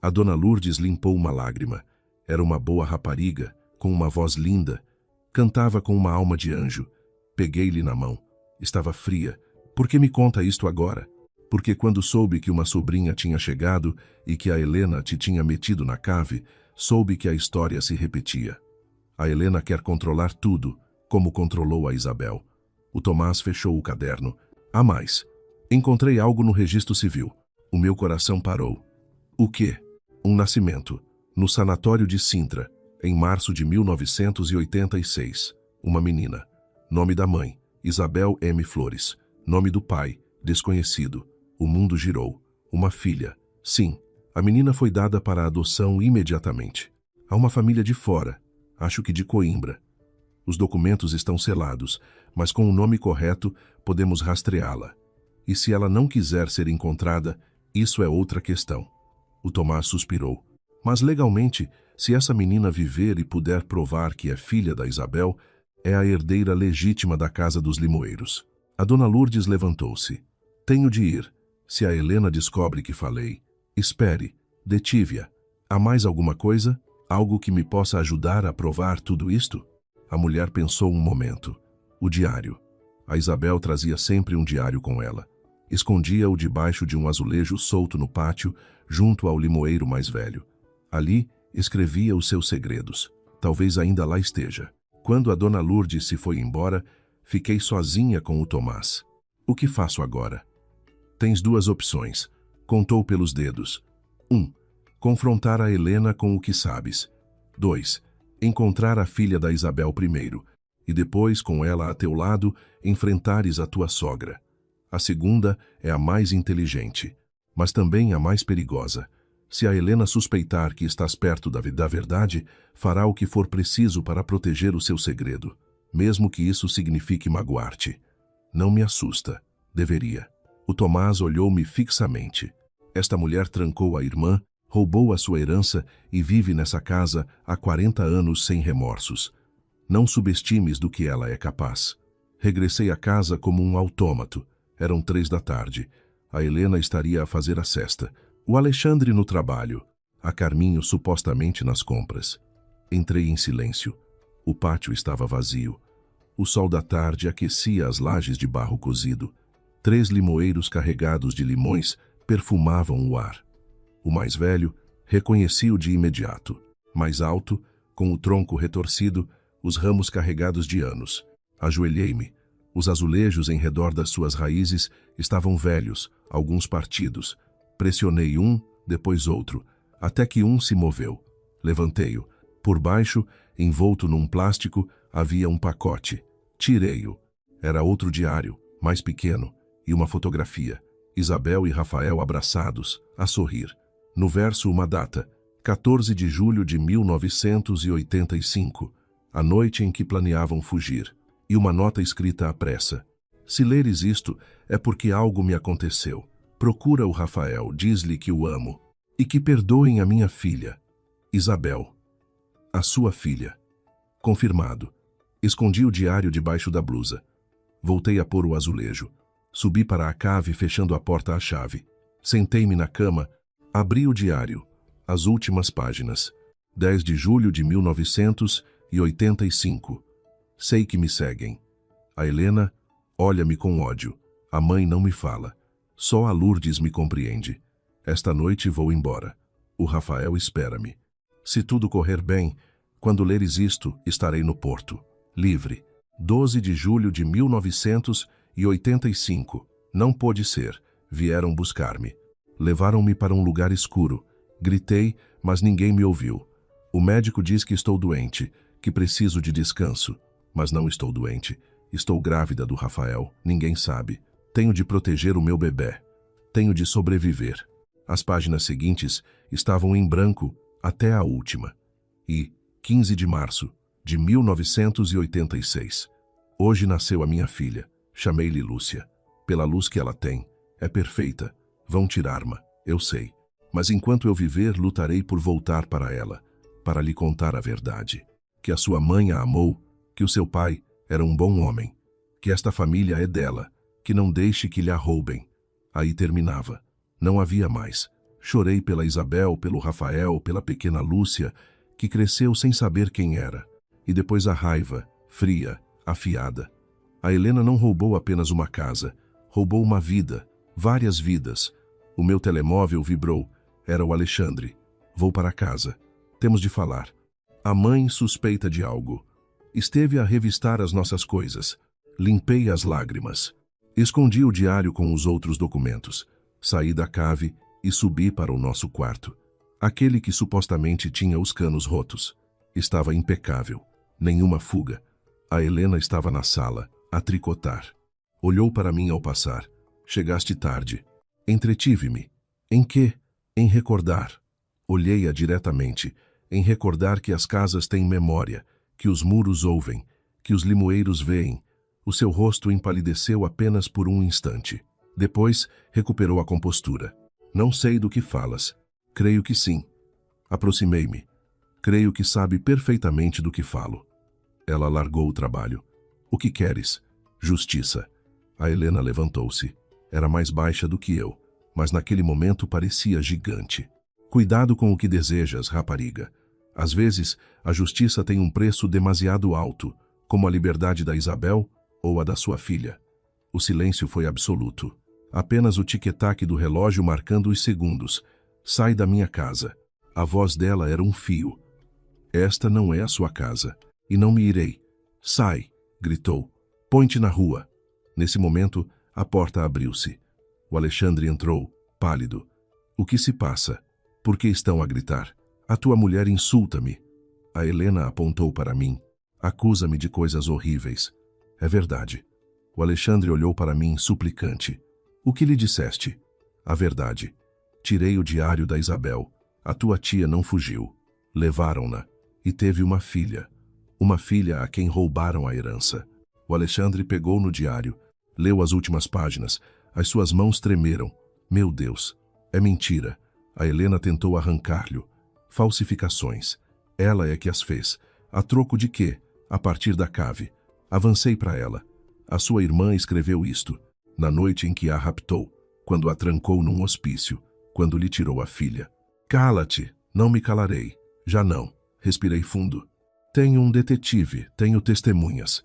A dona Lourdes limpou uma lágrima. Era uma boa rapariga, com uma voz linda. Cantava com uma alma de anjo. Peguei-lhe na mão. Estava fria. Por que me conta isto agora? Porque quando soube que uma sobrinha tinha chegado e que a Helena te tinha metido na cave, soube que a história se repetia. A Helena quer controlar tudo, como controlou a Isabel. O Tomás fechou o caderno. Há mais. Encontrei algo no registro civil. O meu coração parou. O quê? Um nascimento. No sanatório de Sintra, em março de 1986. Uma menina. Nome da mãe, Isabel M. Flores. Nome do pai, desconhecido. O mundo girou. Uma filha. Sim, a menina foi dada para adoção imediatamente. A uma família de fora, acho que de Coimbra. Os documentos estão selados, mas com o nome correto podemos rastreá-la. E se ela não quiser ser encontrada, isso é outra questão. O Tomás suspirou. Mas legalmente, se essa menina viver e puder provar que é filha da Isabel, é a herdeira legítima da casa dos Limoeiros. A dona Lourdes levantou-se. Tenho de ir. Se a Helena descobre que falei, espere, detive-a. Há mais alguma coisa? Algo que me possa ajudar a provar tudo isto? A mulher pensou um momento. O diário. A Isabel trazia sempre um diário com ela. Escondia-o debaixo de um azulejo solto no pátio, junto ao limoeiro mais velho. Ali, escrevia os seus segredos. Talvez ainda lá esteja. Quando a dona Lourdes se foi embora, fiquei sozinha com o Tomás. O que faço agora? Tens duas opções. Contou pelos dedos. 1. Confrontar a Helena com o que sabes. 2. Encontrar a filha da Isabel primeiro, e depois, com ela a teu lado, enfrentares a tua sogra. A segunda é a mais inteligente, mas também a mais perigosa. Se a Helena suspeitar que estás perto da verdade, fará o que for preciso para proteger o seu segredo, mesmo que isso signifique magoar-te. Não me assusta. Deveria. O Tomás olhou-me fixamente. Esta mulher trancou a irmã, roubou a sua herança e vive nessa casa há 40 anos sem remorsos. Não subestimes do que ela é capaz. Regressei a casa como um autômato. Eram 3 da tarde. A Helena estaria a fazer a cesta. O Alexandre no trabalho. A Carminho supostamente nas compras. Entrei em silêncio. O pátio estava vazio. O sol da tarde aquecia as lajes de barro cozido. 3 limoeiros carregados de limões perfumavam o ar. O mais velho reconheci-o de imediato. Mais alto, com o tronco retorcido, os ramos carregados de anos. Ajoelhei-me. Os azulejos em redor das suas raízes estavam velhos, alguns partidos. Pressionei um, depois outro, até que um se moveu. Levantei-o. Por baixo, envolto num plástico, havia um pacote. Tirei-o. Era outro diário, mais pequeno, e uma fotografia. Isabel e Rafael abraçados, a sorrir. No verso uma data, 14 de julho de 1985, a noite em que planeavam fugir, e uma nota escrita à pressa. Se leres isto, é porque algo me aconteceu. Procura o Rafael, diz-lhe que o amo, e que perdoem a minha filha, Isabel, a sua filha. Confirmado. Escondi o diário debaixo da blusa. Voltei a pôr o azulejo. Subi para a cave fechando a porta à chave. Sentei-me na cama, abri o diário. As últimas páginas. 10 de julho de 1985. Sei que me seguem. A Helena olha-me com ódio. A mãe não me fala. Só a Lourdes me compreende. Esta noite vou embora. O Rafael espera-me. Se tudo correr bem, quando leres isto, estarei no porto. Livre. 12 de julho de 1985. Não pôde ser. Vieram buscar-me. Levaram-me para um lugar escuro. Gritei, mas ninguém me ouviu. O médico diz que estou doente, que preciso de descanso. Mas não estou doente. Estou grávida do Rafael, ninguém sabe. Tenho de proteger o meu bebê. Tenho de sobreviver. As páginas seguintes estavam em branco até a última. E, 15 de março de 1986. Hoje nasceu a minha filha. Chamei-lhe Lúcia. Pela luz que ela tem, é perfeita. Vão tirar-me, eu sei. Mas enquanto eu viver, lutarei por voltar para ela, para lhe contar a verdade. Que a sua mãe a amou, que o seu pai era um bom homem, que esta família é dela, que não deixe que lhe a roubem. Aí terminava. Não havia mais. Chorei pela Isabel, pelo Rafael, pela pequena Lúcia, que cresceu sem saber quem era. E depois a raiva, fria, afiada. A Helena não roubou apenas uma casa, roubou uma vida, várias vidas. O meu telemóvel vibrou. Era o Alexandre. Vou para casa. Temos de falar. A mãe suspeita de algo. Esteve a revistar as nossas coisas. Limpei as lágrimas. Escondi o diário com os outros documentos. Saí da cave e subi para o nosso quarto. Aquele que supostamente tinha os canos rotos. Estava impecável. Nenhuma fuga. A Helena estava na sala, a tricotar. Olhou para mim ao passar. Chegaste tarde. Entretive-me. Em quê? Em recordar. Olhei-a diretamente. Em recordar que as casas têm memória, que os muros ouvem, que os limoeiros veem. O seu rosto empalideceu apenas por um instante. Depois, recuperou a compostura. Não sei do que falas. Creio que sim. Aproximei-me. Creio que sabe perfeitamente do que falo. Ela largou o trabalho. O que queres? Justiça. A Helena levantou-se. Era mais baixa do que eu, mas naquele momento parecia gigante. Cuidado com o que desejas, rapariga. Às vezes, a justiça tem um preço demasiado alto, como a liberdade da Isabel ou a da sua filha. O silêncio foi absoluto. Apenas o tic-tac do relógio marcando os segundos. Sai da minha casa. A voz dela era um fio. Esta não é a sua casa, e não me irei. Sai, gritou. Põe-te na rua. Nesse momento, a porta abriu-se. O Alexandre entrou, pálido. O que se passa? Por que estão a gritar? A tua mulher insulta-me. A Helena apontou para mim. Acusa-me de coisas horríveis. É verdade. O Alexandre olhou para mim suplicante. O que lhe disseste? A verdade. Tirei o diário da Isabel. A tua tia não fugiu. Levaram-na. E teve uma filha. Uma filha a quem roubaram a herança. O Alexandre pegou no diário. Leu as últimas páginas. As suas mãos tremeram. Meu Deus. É mentira. A Helena tentou arrancar-lhe. Falsificações. Ela é que as fez. A troco de quê? A partir da cave. Avancei para ela. A sua irmã escreveu isto. Na noite em que a raptou. Quando a trancou num hospício. Quando lhe tirou a filha. Cala-te. Não me calarei. Já não. Respirei fundo. Tenho um detetive. Tenho testemunhas.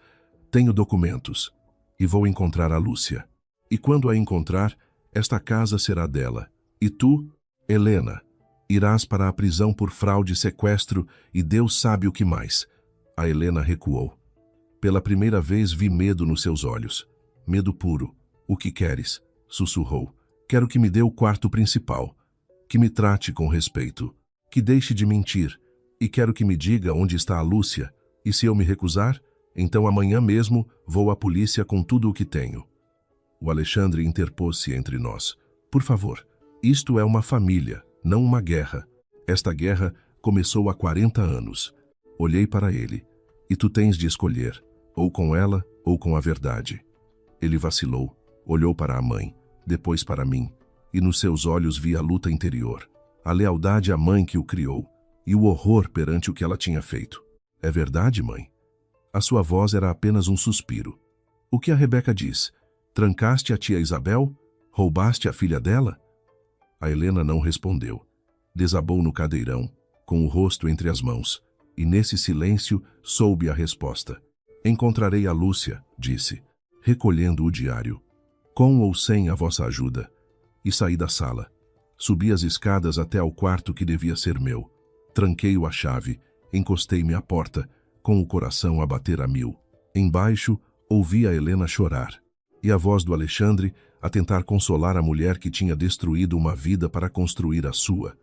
Tenho documentos. E vou encontrar a Lúcia. E quando a encontrar, esta casa será dela. E tu, Helena, irás para a prisão por fraude e sequestro e Deus sabe o que mais. A Helena recuou. Pela primeira vez vi medo nos seus olhos. Medo puro. O que queres? Sussurrou. Quero que me dê o quarto principal. Que me trate com respeito. Que deixe de mentir. E quero que me diga onde está a Lúcia. E se eu me recusar, então amanhã mesmo vou à polícia com tudo o que tenho. O Alexandre interpôs-se entre nós. Por favor, isto é uma família, não uma guerra. Esta guerra começou há 40 anos. Olhei para ele. E tu tens de escolher, ou com ela ou com a verdade. Ele vacilou, olhou para a mãe, depois para mim, e nos seus olhos vi a luta interior, a lealdade à mãe que o criou, e o horror perante o que ela tinha feito. É verdade, mãe? A sua voz era apenas um suspiro. O que a Rebeca diz? Trancaste a tia Isabel? Roubaste a filha dela? A Helena não respondeu. Desabou no cadeirão, com o rosto entre as mãos, e nesse silêncio soube a resposta. Encontrarei a Lúcia, disse, recolhendo o diário, com ou sem a vossa ajuda. E saí da sala. Subi as escadas até ao quarto que devia ser meu. Tranquei-o à chave, encostei-me à porta, com o coração a bater a 1000. Embaixo, ouvi a Helena chorar, e a voz do Alexandre a tentar consolar a mulher que tinha destruído uma vida para construir a sua.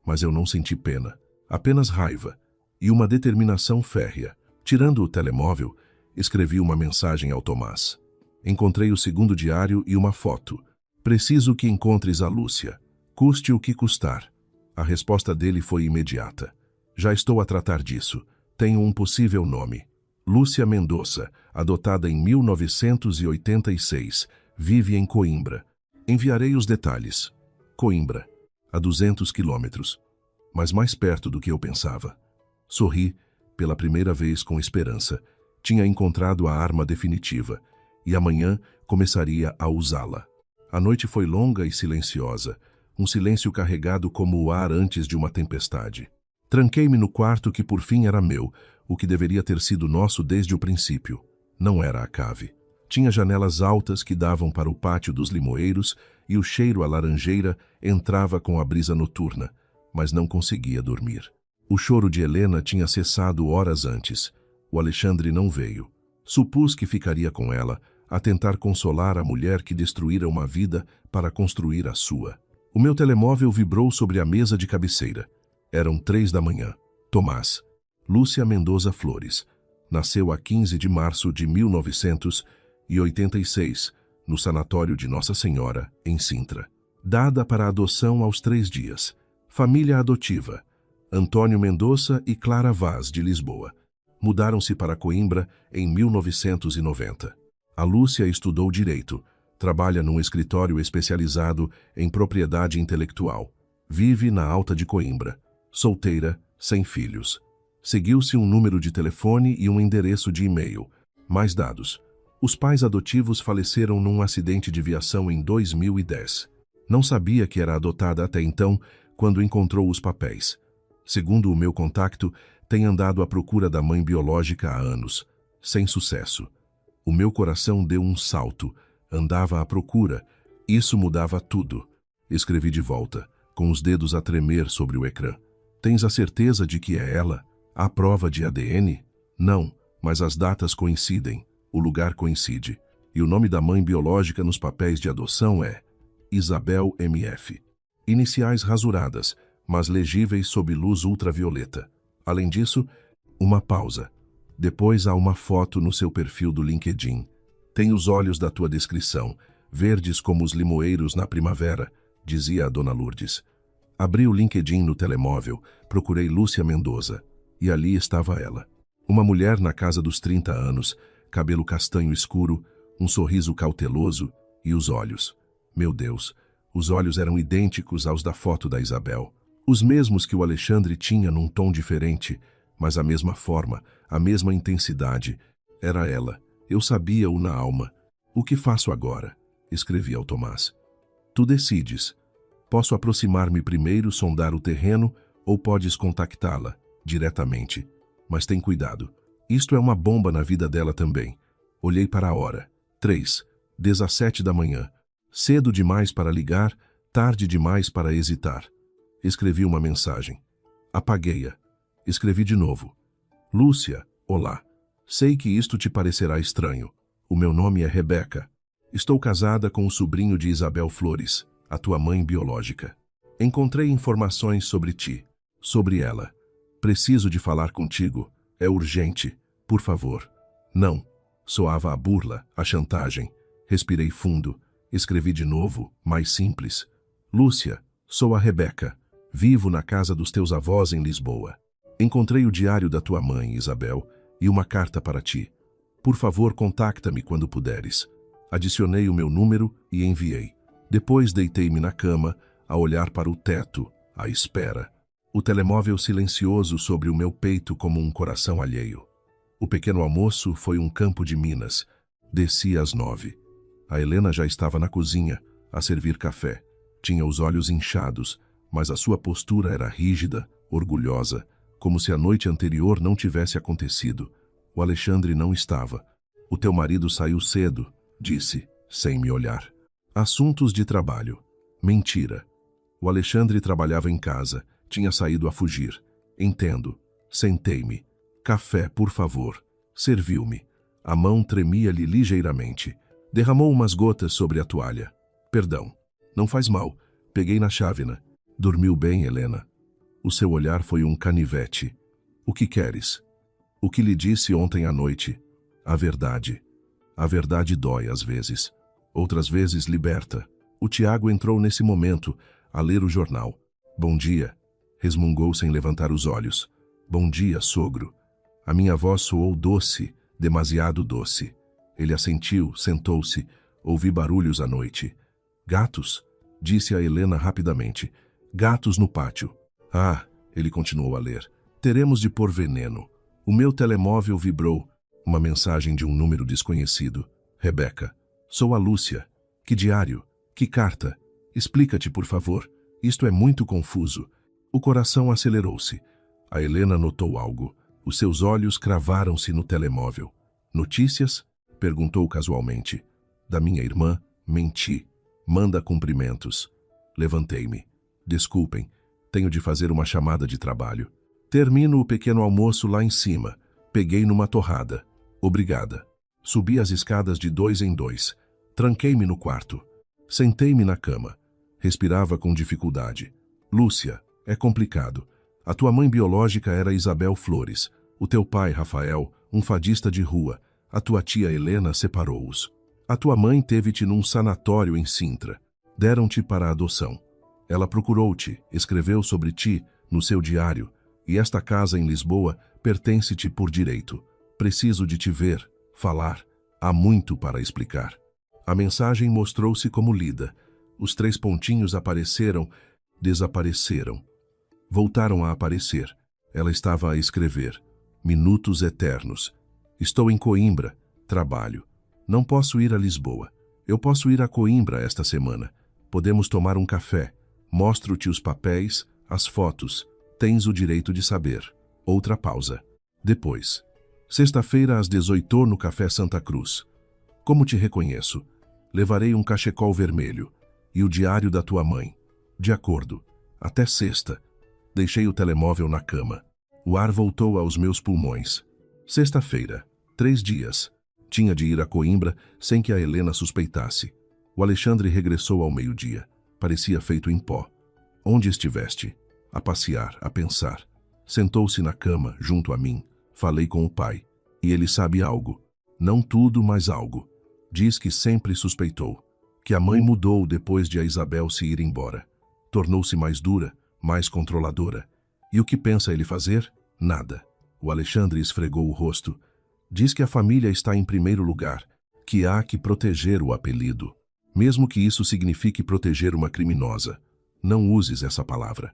Mas eu não senti pena, apenas raiva, e uma determinação férrea. Tirando o telemóvel, Escrevi uma mensagem ao Tomás. Encontrei o segundo diário e uma foto. Preciso que encontres a Lúcia. Custe o que custar. A resposta dele foi imediata. Já estou a tratar disso. Tenho um possível nome. Lúcia Mendonça, adotada em 1986. Vive em Coimbra. Enviarei os detalhes. Coimbra, a 200 quilômetros. Mas mais perto do que eu pensava. Sorri, pela primeira vez com esperança. Tinha encontrado a arma definitiva, e amanhã começaria a usá-la. A noite foi longa e silenciosa, um silêncio carregado como o ar antes de uma tempestade. Tranquei-me no quarto que por fim era meu, o que deveria ter sido nosso desde o princípio. Não era a cave. Tinha janelas altas que davam para o pátio dos limoeiros e o cheiro a laranjeira entrava com a brisa noturna, mas não conseguia dormir. O choro de Helena tinha cessado horas antes. O Alexandre não veio. Supus que ficaria com ela, a tentar consolar a mulher que destruíra uma vida para construir a sua. O meu telemóvel vibrou sobre a mesa de cabeceira. Eram 3 da manhã. Tomás. Lúcia Mendonça Flores. Nasceu a 15 de março de 1986, no sanatório de Nossa Senhora, em Sintra. Dada para adoção aos 3 dias. Família adotiva. Antônio Mendonça e Clara Vaz, de Lisboa. Mudaram-se para Coimbra em 1990. A Lúcia estudou Direito. Trabalha num escritório especializado em propriedade intelectual. Vive na Alta de Coimbra. Solteira, sem filhos. Seguiu-se um número de telefone e um endereço de e-mail. Mais dados. Os pais adotivos faleceram num acidente de viação em 2010. Não sabia que era adotada até então, quando encontrou os papéis. Segundo o meu contacto, tem andado à procura da mãe biológica há anos. Sem sucesso. O meu coração deu um salto. Andava à procura. Isso mudava tudo. Escrevi de volta, com os dedos a tremer sobre o ecrã. Tens a certeza de que é ela? Há prova de ADN? Não, mas as datas coincidem. O lugar coincide. E o nome da mãe biológica nos papéis de adoção é Isabel M.F. Iniciais rasuradas, mas legíveis sob luz ultravioleta. Além disso, uma pausa. Depois há uma foto no seu perfil do LinkedIn. Tem os olhos da tua descrição, verdes como os limoeiros na primavera, dizia a dona Lourdes. Abri o LinkedIn no telemóvel, procurei Lúcia Mendonça, e ali estava ela. Uma mulher na casa dos 30 anos, cabelo castanho escuro, um sorriso cauteloso e os olhos. Meu Deus, os olhos eram idênticos aos da foto da Isabel. Os mesmos que o Alexandre tinha num tom diferente, mas a mesma forma, a mesma intensidade. Era ela. Eu sabia-o na alma. O que faço agora? Escrevi ao Tomás. Tu decides. Posso aproximar-me primeiro, sondar o terreno, ou podes contactá-la diretamente. Mas tem cuidado. Isto é uma bomba na vida dela também. Olhei para a hora. 3:17 da manhã. Cedo demais para ligar, tarde demais para hesitar. Escrevi uma mensagem. Apaguei-a. Escrevi de novo. Lúcia, olá. Sei que isto te parecerá estranho. O meu nome é Rebeca. Estou casada com o sobrinho de Isabel Flores, a tua mãe biológica. Encontrei informações sobre ti, sobre ela. Preciso de falar contigo. É urgente. Por favor. Não. Soava a burla, a chantagem. Respirei fundo. Escrevi de novo, mais simples. Lúcia, sou a Rebeca. Vivo na casa dos teus avós em Lisboa. Encontrei o diário da tua mãe, Isabel, e uma carta para ti. Por favor, contacta-me quando puderes. Adicionei o meu número e enviei. Depois deitei-me na cama, a olhar para o teto, à espera. O telemóvel silencioso sobre o meu peito como um coração alheio. O pequeno almoço foi um campo de minas. Desci às 9. A Helena já estava na cozinha, a servir café. Tinha os olhos inchados, mas a sua postura era rígida, orgulhosa, como se a noite anterior não tivesse acontecido. O Alexandre não estava. O teu marido saiu cedo, disse, sem me olhar. Assuntos de trabalho. Mentira. O Alexandre trabalhava em casa, tinha saído a fugir. Entendo. Sentei-me. Café, por favor. Serviu-me. A mão tremia-lhe ligeiramente. Derramou umas gotas sobre a toalha. Perdão. Não faz mal. Peguei na chávena. Dormiu bem, Helena? O seu olhar foi um canivete. O que queres? O que lhe disse ontem à noite? A verdade. A verdade dói às vezes. Outras vezes liberta. O Tiago entrou nesse momento, a ler o jornal. Bom dia, resmungou sem levantar os olhos. Bom dia, sogro. A minha voz soou doce, demasiado doce. Ele assentiu, sentou-se. Ouvi barulhos à noite. Gatos? Disse a Helena rapidamente. Gatos no pátio. Ah, ele continuou a ler. Teremos de pôr veneno. O meu telemóvel vibrou. Uma mensagem de um número desconhecido. Rebeca. Sou a Lúcia. Que diário? Que carta? Explica-te, por favor. Isto é muito confuso. O coração acelerou-se. A Helena notou algo. Os seus olhos cravaram-se no telemóvel. Notícias? Perguntou casualmente. Da minha irmã, menti. Manda cumprimentos. Levantei-me. Desculpem, tenho de fazer uma chamada de trabalho. Termino o pequeno almoço lá em cima. Peguei numa torrada. Obrigada. Subi as escadas de 2 em 2. Tranquei-me no quarto. Sentei-me na cama. Respirava com dificuldade. Lúcia, é complicado. A tua mãe biológica era Isabel Flores. O teu pai, Rafael, um fadista de rua. A tua tia Helena separou-os. A tua mãe teve-te num sanatório em Sintra. Deram-te para a adoção. Ela procurou-te, escreveu sobre ti no seu diário, e esta casa em Lisboa pertence-te por direito. Preciso de te ver, falar. Há muito para explicar. A mensagem mostrou-se como lida. Os 3 pontinhos apareceram, desapareceram. Voltaram a aparecer. Ela estava a escrever. Minutos eternos. Estou em Coimbra. Trabalho. Não posso ir a Lisboa. Eu posso ir a Coimbra esta semana. Podemos tomar um café. Mostro-te os papéis, as fotos. Tens o direito de saber. Outra pausa. Depois. Sexta-feira às 18h no Café Santa Cruz. Como te reconheço? Levarei um cachecol vermelho. E o diário da tua mãe. De acordo. Até sexta. Deixei o telemóvel na cama. O ar voltou aos meus pulmões. Sexta-feira. 3 dias. Tinha de ir a Coimbra sem que a Helena suspeitasse. O Alexandre regressou ao meio-dia. Parecia feito em pó. Onde estiveste? A passear, a pensar. Sentou-se na cama, junto a mim. Falei com o pai. E ele sabe algo. Não tudo, mas algo. Diz que sempre suspeitou. Que a mãe mudou depois de a Isabel se ir embora. Tornou-se mais dura, mais controladora. E o que pensa ele fazer? Nada. O Alexandre esfregou o rosto. Diz que a família está em primeiro lugar, que há que proteger o apelido. Mesmo que isso signifique proteger uma criminosa. Não uses essa palavra.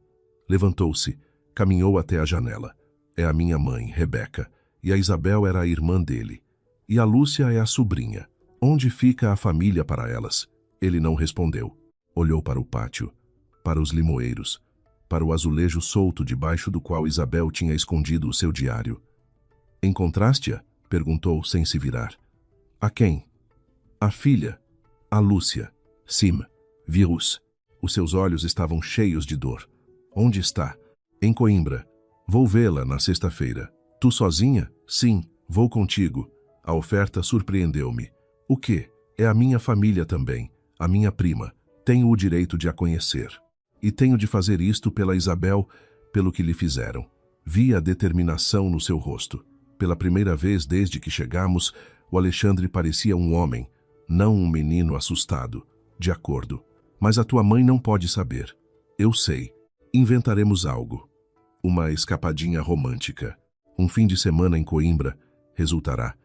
Levantou-se, caminhou até a janela. É a minha mãe, Rebeca, e a Isabel era a irmã dele. E a Lúcia é a sobrinha. Onde fica a família para elas? Ele não respondeu. Olhou para o pátio, para os limoeiros, para o azulejo solto debaixo do qual Isabel tinha escondido o seu diário. Encontraste-a? Perguntou sem se virar. A quem? A filha. A Lúcia. Sim. Vírus. Os seus olhos estavam cheios de dor. Onde está? Em Coimbra. Vou vê-la na sexta-feira. Tu sozinha? Sim, vou contigo. A oferta surpreendeu-me. O quê? É a minha família também. A minha prima. Tenho o direito de a conhecer. E tenho de fazer isto pela Isabel, pelo que lhe fizeram. Vi a determinação no seu rosto. Pela primeira vez desde que chegamos, o Alexandre parecia um homem, não um menino assustado. De acordo. Mas a tua mãe não pode saber. Eu sei. Inventaremos algo. Uma escapadinha romântica. Um fim de semana em Coimbra resultará.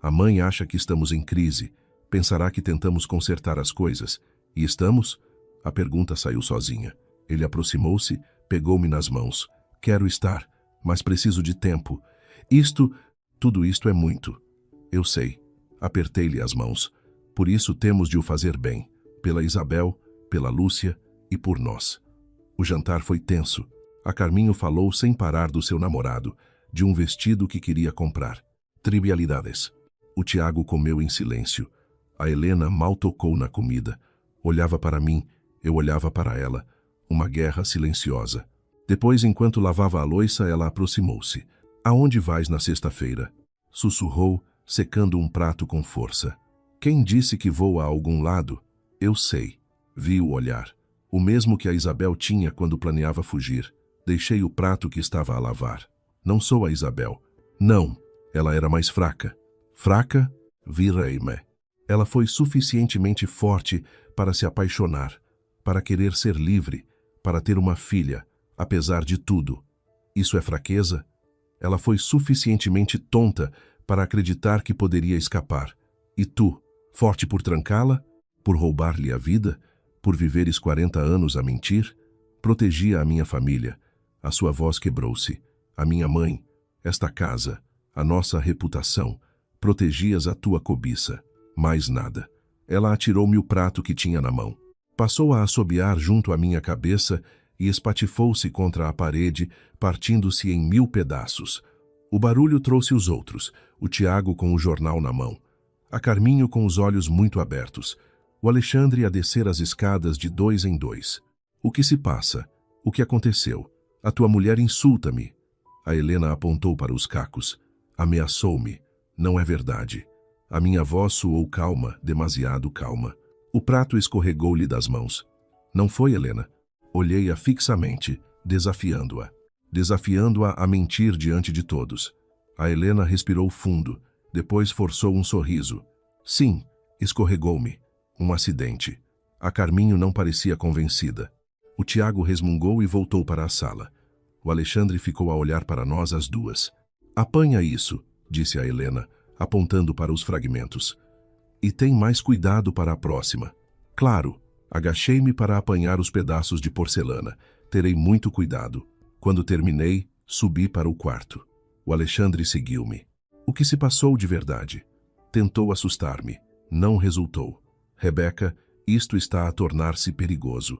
A mãe acha que estamos em crise. Pensará que tentamos consertar as coisas. E estamos? A pergunta saiu sozinha. Ele aproximou-se, pegou-me nas mãos. Quero estar, mas preciso de tempo. Tudo isto é muito. Eu sei. Apertei-lhe as mãos. Por isso temos de o fazer bem. Pela Isabel, pela Lúcia e por nós. O jantar foi tenso. A Carminho falou sem parar do seu namorado, de um vestido que queria comprar. Trivialidades. O Tiago comeu em silêncio. A Helena mal tocou na comida. Olhava para mim, eu olhava para ela. Uma guerra silenciosa. Depois, enquanto lavava a louça, ela aproximou-se. Aonde vais na sexta-feira? Sussurrou, secando um prato com força. Quem disse que vou a algum lado? Eu sei. Vi o olhar. O mesmo que a Isabel tinha quando planeava fugir. Deixei o prato que estava a lavar. Não sou a Isabel. Não. Ela era mais fraca. Fraca? Virei-me. Ela foi suficientemente forte para se apaixonar, para querer ser livre, para ter uma filha, apesar de tudo. Isso é fraqueza? Ela foi suficientemente tonta para acreditar que poderia escapar. E tu, forte por trancá-la? Por roubar-lhe a vida? Por viveres 40 anos a mentir? Protegia a minha família. A sua voz quebrou-se. A minha mãe, esta casa, a nossa reputação. Protegias a tua cobiça. Mais nada. Ela atirou-me o prato que tinha na mão. Passou a assobiar junto à minha cabeça e espatifou-se contra a parede, partindo-se em 1000 pedaços. O barulho trouxe os outros, o Tiago com o jornal na mão, a Carminho com os olhos muito abertos, o Alexandre a descer as escadas de 2 em 2. O que se passa? O que aconteceu? A tua mulher insulta-me. A Helena apontou para os cacos. Ameaçou-me. Não é verdade. A minha voz soou calma, demasiado calma. O prato escorregou-lhe das mãos. Não foi, Helena? Olhei-a fixamente, desafiando-a. Desafiando-a a mentir diante de todos. A Helena respirou fundo, depois forçou um sorriso. Sim, escorregou-me. Um acidente. A Carminho não parecia convencida. O Tiago resmungou e voltou para a sala. O Alexandre ficou a olhar para nós as duas. Apanha isso, disse a Helena, apontando para os fragmentos. E tem mais cuidado para a próxima. Claro, agachei-me para apanhar os pedaços de porcelana. Terei muito cuidado. Quando terminei, subi para o quarto. O Alexandre seguiu-me. O que se passou de verdade? Tentou assustar-me. Não resultou. Rebeca, isto está a tornar-se perigoso.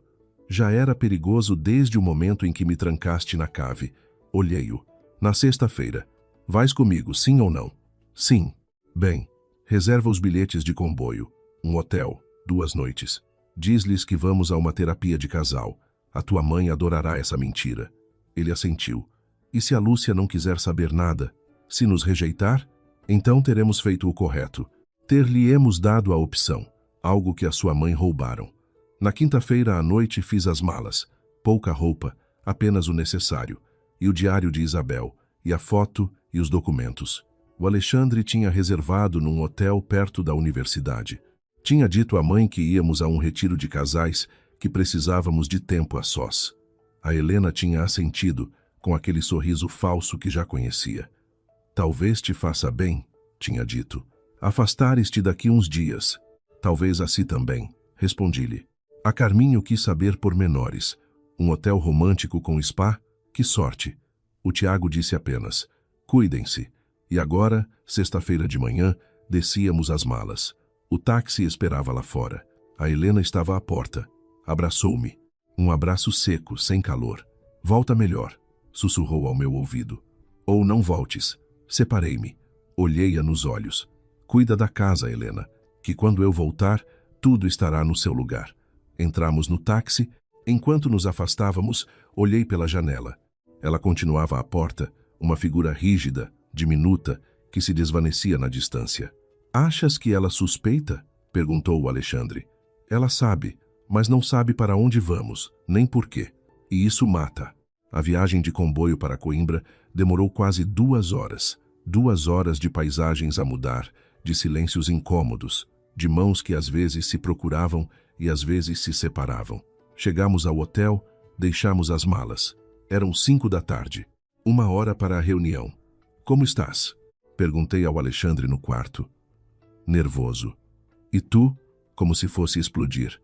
Já era perigoso desde o momento em que me trancaste na cave. Olhei-o. Na sexta-feira. Vais comigo, sim ou não? Sim. Bem, reserva os bilhetes de comboio. Um hotel, 2 noites. Diz-lhes que vamos a uma terapia de casal. A tua mãe adorará essa mentira. Ele assentiu. E se a Lúcia não quiser saber nada? Se nos rejeitar? Então teremos feito o correto. Ter-lhe-emos dado a opção, algo que a sua mãe roubaram. Na quinta-feira à noite fiz as malas. Pouca roupa, apenas o necessário. E o diário de Isabel, e a foto e os documentos. O Alexandre tinha reservado num hotel perto da universidade. Tinha dito à mãe que íamos a um retiro de casais, que precisávamos de tempo a sós. A Helena tinha assentido, com aquele sorriso falso que já conhecia. Talvez te faça bem, tinha dito. Afastares-te daqui uns dias. Talvez a si também, respondi-lhe. A Carminho quis saber pormenores. Um hotel romântico com spa? Que sorte. O Tiago disse apenas, cuidem-se. E agora, sexta-feira de manhã, descíamos as malas. O táxi esperava lá fora. A Helena estava à porta. Abraçou-me. Um abraço seco, sem calor. Volta melhor, sussurrou ao meu ouvido. Ou não voltes. Separei-me. Olhei-a nos olhos. Cuida da casa, Helena, que quando eu voltar, tudo estará no seu lugar. Entramos no táxi. Enquanto nos afastávamos, olhei pela janela. Ela continuava à porta, uma figura rígida, diminuta, que se desvanecia na distância. Achas que ela suspeita? Perguntou o Alexandre. Ela sabe, mas não sabe para onde vamos, nem por quê. E isso mata. A viagem de comboio para Coimbra demorou quase 2 horas. 2 horas de paisagens a mudar, de silêncios incômodos, de mãos que às vezes se procuravam e às vezes se separavam. Chegamos ao hotel, deixamos as malas. Eram 5 da tarde. 1 hora para a reunião. Como estás? Perguntei ao Alexandre no quarto. Nervoso. E tu? Como se fosse explodir.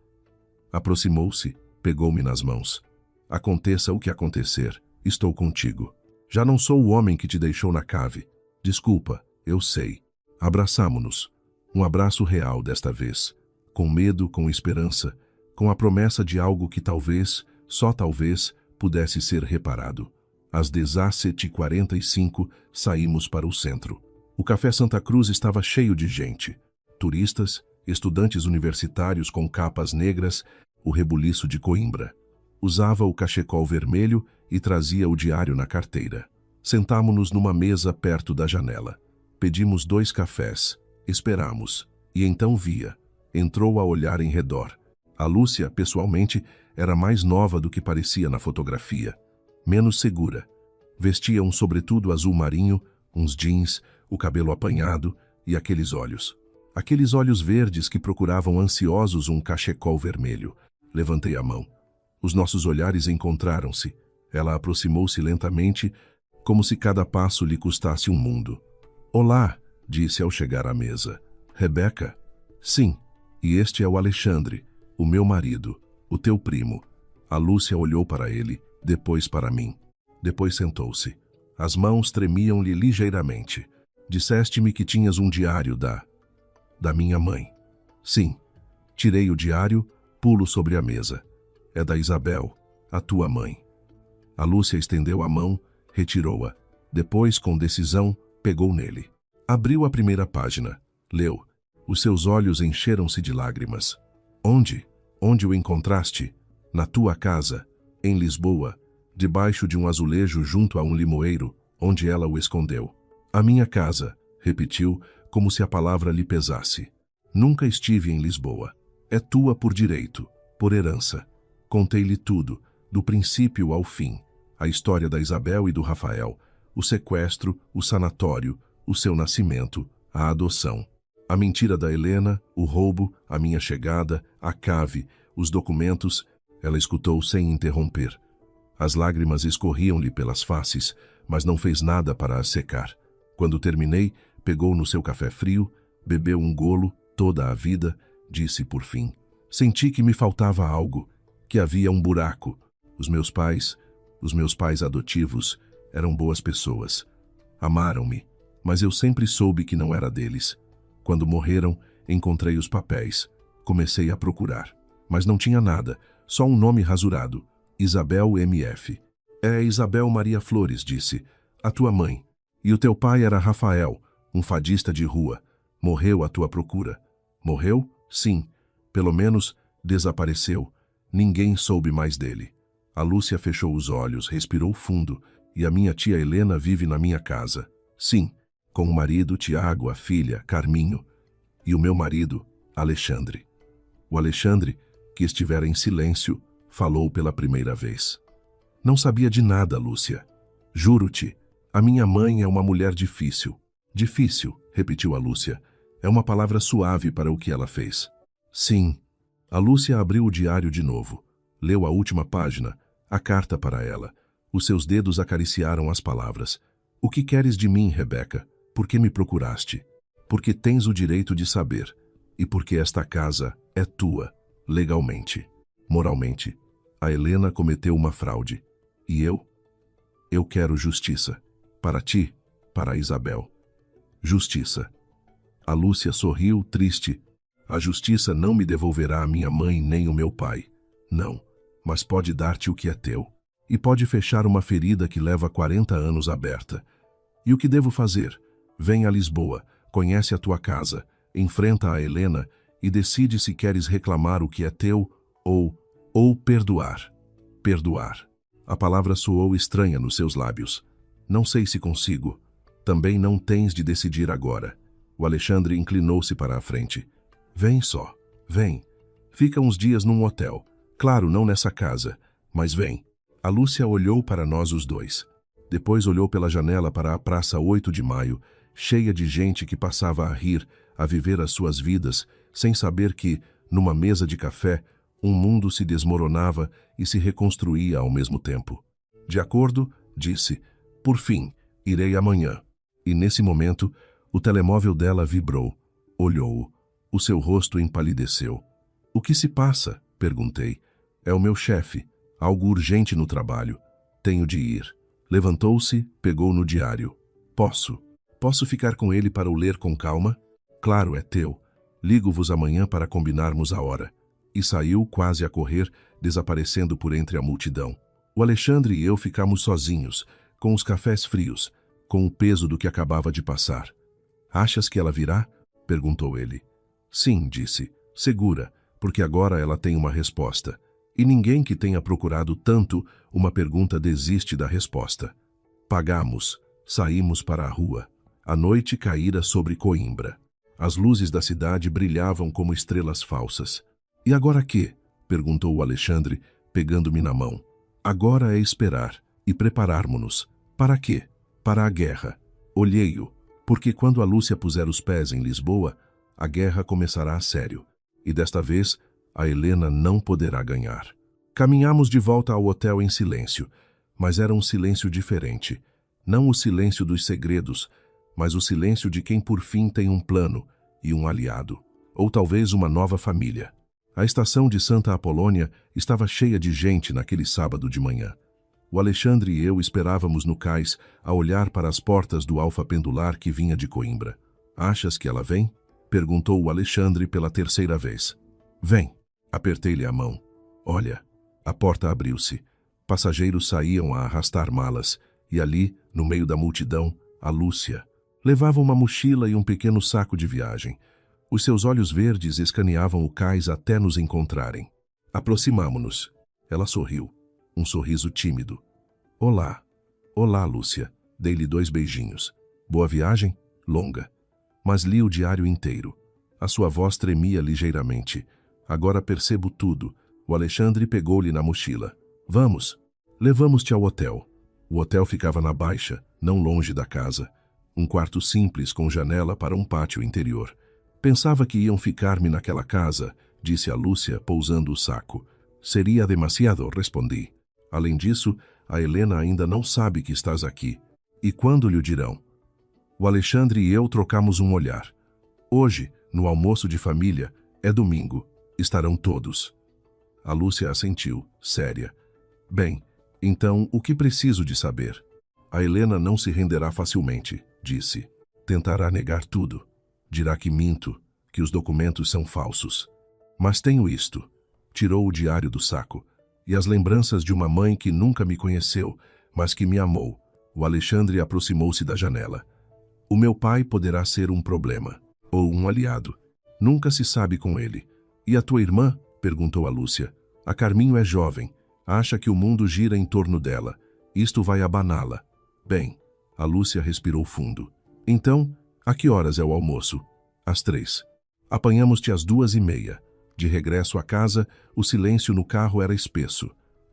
Aproximou-se, pegou-me nas mãos. Aconteça o que acontecer, estou contigo. Já não sou o homem que te deixou na cave. Desculpa, eu sei. Abraçamo-nos. Um abraço real desta vez. Com medo, com esperança, com a promessa de algo que talvez, só talvez, pudesse ser reparado. Às 17h45, saímos para o centro. O Café Santa Cruz estava cheio de gente. Turistas, estudantes universitários com capas negras, o rebuliço de Coimbra. Usava o cachecol vermelho e trazia o diário na carteira. Sentámo-nos numa mesa perto da janela. Pedimos 2 cafés. Esperamos. E então via. Entrou a olhar em redor. A Lúcia, pessoalmente, era mais nova do que parecia na fotografia. Menos segura. Vestia um sobretudo azul marinho, uns jeans, o cabelo apanhado, E aqueles olhos? Aqueles olhos verdes que procuravam ansiosos um cachecol vermelho. Levantei a mão. Os nossos olhares encontraram-se. Ela aproximou-se lentamente, como se cada passo lhe custasse um mundo. Olá, disse ao chegar à mesa. Rebeca? Sim, e este é o Alexandre, o meu marido, o teu primo. A Lúcia olhou para ele, depois para mim. Depois sentou-se. As mãos tremiam-lhe ligeiramente. Disseste-me que tinhas um diário da minha mãe. Sim. Tirei o diário, pulo sobre a mesa. É da Isabel, a tua mãe. A Lúcia estendeu a mão, retirou-a. Depois, com decisão, pegou nele. Abriu a primeira página. Leu. Os seus olhos encheram-se de lágrimas. Onde? Onde o encontraste? Na tua casa, em Lisboa, debaixo de um azulejo junto a um limoeiro, onde ela o escondeu. A minha casa, repetiu, como se a palavra lhe pesasse. Nunca estive em Lisboa. É tua por direito, por herança. Contei-lhe tudo, do princípio ao fim. A história da Isabel e do Rafael, o sequestro, o sanatório, o seu nascimento, a adoção. A mentira da Helena, o roubo, a minha chegada, a cave, os documentos. Ela escutou sem interromper. As lágrimas escorriam-lhe pelas faces, mas não fez nada para as secar. Quando terminei, pegou no seu café frio, bebeu um golo, toda a vida, disse por fim. Senti que me faltava algo, que havia um buraco. Os meus pais adotivos, eram boas pessoas. Amaram-me, mas eu sempre soube que não era deles. Quando morreram, encontrei os papéis. Comecei a procurar, mas não tinha nada, só um nome rasurado. Isabel M.F. É Isabel Maria Flores, disse. A tua mãe. E o teu pai era Rafael, um fadista de rua. Morreu à tua procura. Morreu? Sim. Pelo menos, desapareceu. Ninguém soube mais dele. A Lúcia fechou os olhos, respirou fundo, e a minha tia Helena vive na minha casa. Sim, com o marido Tiago, a filha, Carminho, e o meu marido, Alexandre. O Alexandre, que estivera em silêncio, falou pela primeira vez. Não sabia de nada, Lúcia. Juro-te, a minha mãe é uma mulher difícil. Difícil, repetiu a Lúcia. É uma palavra suave para o que ela fez. Sim. A Lúcia abriu o diário de novo. Leu a última página, a carta para ela. Os seus dedos acariciaram as palavras. O que queres de mim, Rebeca? Por que me procuraste? Porque tens o direito de saber. E porque esta casa é tua, legalmente. Moralmente, a Helena cometeu uma fraude. E eu? Eu quero justiça. Para ti, para a Isabel. Justiça. A Lúcia sorriu, triste. A justiça não me devolverá a minha mãe nem o meu pai. Não, mas pode dar-te o que é teu. E pode fechar uma ferida que leva 40 anos aberta. E o que devo fazer? Vem a Lisboa, conhece a tua casa, enfrenta a Helena e decide se queres reclamar o que é teu ou perdoar. Perdoar. A palavra soou estranha nos seus lábios. Não sei se consigo. Também não tens de decidir agora. O Alexandre inclinou-se para a frente. Vem só, vem. Fica uns dias num hotel. Claro, não nessa casa, mas vem. A Lúcia olhou para nós os dois. Depois olhou pela janela para a Praça 8 de Maio, cheia de gente que passava a rir, a viver as suas vidas, sem saber que, numa mesa de café, um mundo se desmoronava e se reconstruía ao mesmo tempo. De acordo, disse. Por fim, irei amanhã. E nesse momento, o telemóvel dela vibrou. Olhou-o. O seu rosto empalideceu. O que se passa? Perguntei. É o meu chefe. Algo urgente no trabalho. Tenho de ir. Levantou-se, pegou no diário. Posso ficar com ele para o ler com calma? Claro, é teu. Ligo-vos amanhã para combinarmos a hora. E saiu quase a correr, desaparecendo por entre a multidão. O Alexandre e eu ficamos sozinhos, com os cafés frios, com o peso do que acabava de passar. Achas que ela virá? Perguntou ele. Sim, disse. Segura, porque agora ela tem uma resposta. E ninguém que tenha procurado tanto uma pergunta desiste da resposta. Pagamos. Saímos para a rua. A noite caíra sobre Coimbra. As luzes da cidade brilhavam como estrelas falsas. E agora quê? Perguntou o Alexandre, pegando-me na mão. Agora é esperar e prepararmo-nos. Para quê? Para a guerra. Olhei-o. Porque quando a Lúcia puser os pés em Lisboa, a guerra começará a sério. E desta vez, a Helena não poderá ganhar. Caminhamos de volta ao hotel em silêncio, mas era um silêncio diferente. Não o silêncio dos segredos, mas o silêncio de quem por fim tem um plano e um aliado. Ou talvez uma nova família. A estação de Santa Apolônia estava cheia de gente naquele sábado de manhã. O Alexandre e eu esperávamos no cais, a olhar para as portas do Alfa Pendular que vinha de Coimbra. "Achas que ela vem?" perguntou o Alexandre pela terceira vez. "Vem." Apertei-lhe a mão. Olha, a porta abriu-se. Passageiros saíam a arrastar malas, e ali, no meio da multidão, a Lúcia. Levava uma mochila e um pequeno saco de viagem. Os seus olhos verdes escaneavam o cais até nos encontrarem. Aproximamo-nos. Ela sorriu. Um sorriso tímido. "Olá." "Olá, Lúcia." Dei-lhe 2 beijinhos. "Boa viagem?" "Longa." Mas li o diário inteiro. A sua voz tremia ligeiramente. "Agora percebo tudo." O Alexandre pegou-lhe na mochila. "Vamos." Levamos-te ao hotel. O hotel ficava na Baixa, não longe da casa. Um quarto simples com janela para um pátio interior. "Pensava que iam ficar-me naquela casa", disse a Lúcia, pousando o saco. "Seria demasiado", respondi. "Além disso, a Helena ainda não sabe que estás aqui. E quando lhe dirão?" O Alexandre e eu trocamos um olhar. "Hoje, no almoço de família, é domingo. Estarão todos." A Lúcia assentiu, séria. "Bem, então o que preciso de saber?" "A Helena não se renderá facilmente", disse. "Tentará negar tudo. Dirá que minto, que os documentos são falsos. Mas tenho isto." Tirou o diário do saco. "E as lembranças de uma mãe que nunca me conheceu, mas que me amou." O Alexandre aproximou-se da janela. "O meu pai poderá ser um problema, ou um aliado. Nunca se sabe com ele." "E a tua irmã?" perguntou a Lúcia. "A Carminho é jovem. Acha que o mundo gira em torno dela. Isto vai abaná-la." "Bem." A Lúcia respirou fundo. "Então, a que horas é o almoço?" "Às 3. Apanhamos-te às 2:30. De regresso à casa, o silêncio no carro era espesso.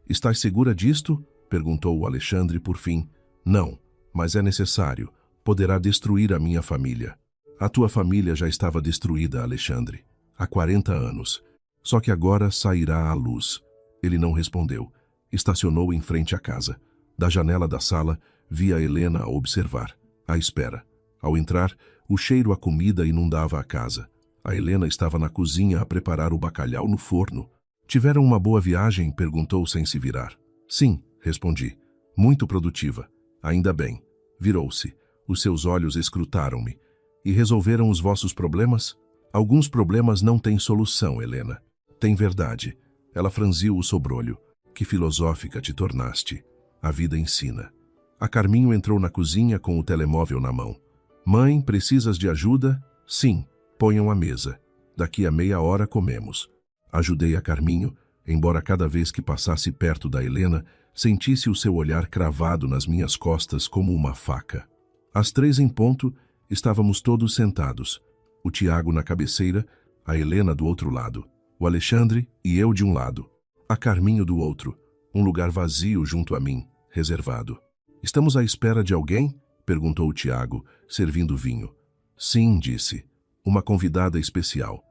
"Estás segura disto?" perguntou o Alexandre por fim. "Não, mas é necessário. Poderá destruir a minha família." "A tua família já estava destruída, Alexandre. Há 40 anos. Só que agora sairá à luz." Ele não respondeu. Estacionou em frente à casa. Da janela da sala, vi a Helena a observar, à espera. Ao entrar, o cheiro a comida inundava a casa. A Helena estava na cozinha a preparar o bacalhau no forno. "Tiveram uma boa viagem?" perguntou sem se virar. "Sim", respondi. "Muito produtiva." "Ainda bem." Virou-se. Os seus olhos escrutaram-me. "E resolveram os vossos problemas?" "Alguns problemas não têm solução, Helena." "Tem verdade." Ela franziu o sobrolho. "Que filosófica te tornaste." "A vida ensina." A Carminho entrou na cozinha com o telemóvel na mão. "Mãe, precisas de ajuda?" "Sim." "Ponham a mesa. Daqui a meia hora comemos." Ajudei a Carminho, embora cada vez que passasse perto da Helena, sentisse o seu olhar cravado nas minhas costas como uma faca. Às 3 em ponto, estávamos todos sentados. O Tiago na cabeceira, a Helena do outro lado, o Alexandre e eu de um lado, a Carminho do outro, um lugar vazio junto a mim, reservado. "Estamos à espera de alguém?" perguntou o Tiago, servindo vinho. "Sim", disse. "Uma convidada especial."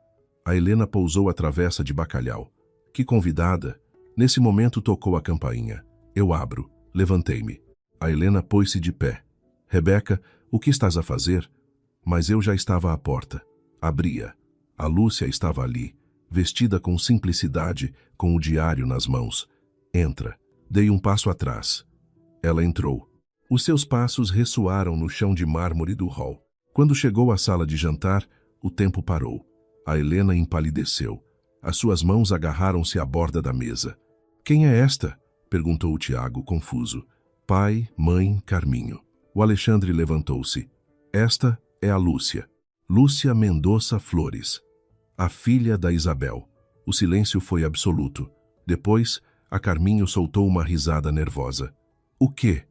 A Helena pousou a travessa de bacalhau. "Que convidada?" Nesse momento tocou a campainha. Eu abro. Levantei-me. A Helena pôs-se de pé. "Rebeca, o que estás a fazer?" Mas eu já estava à porta. Abria. A Lúcia estava ali, vestida com simplicidade, com o diário nas mãos. "Entra." Dei um passo atrás. Ela entrou. Os seus passos ressoaram no chão de mármore do hall. Quando chegou à sala de jantar, o tempo parou. A Helena empalideceu. As suas mãos agarraram-se à borda da mesa. "Quem é esta?" perguntou o Tiago, confuso. "Pai, mãe, Carminho." O Alexandre levantou-se. "Esta é a Lúcia. Lúcia Mendonça Flores, a filha da Isabel." O silêncio foi absoluto. Depois, a Carminho soltou uma risada nervosa. "O quê?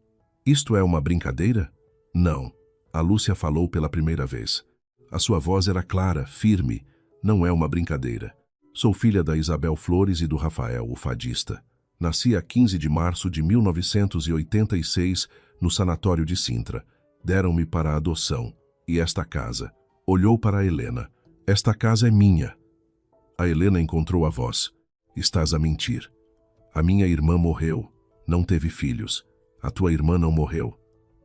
Isto é uma brincadeira?" "Não." A Lúcia falou pela primeira vez. A sua voz era clara, firme. "Não é uma brincadeira. Sou filha da Isabel Flores e do Rafael, o fadista. Nasci a 15 de março de 1986, no sanatório de Sintra. Deram-me para a adoção. E esta casa? Olhou para Helena. Esta casa é minha. A Helena encontrou a voz. Estás a mentir. A minha irmã morreu. Não teve filhos. A tua irmã não morreu.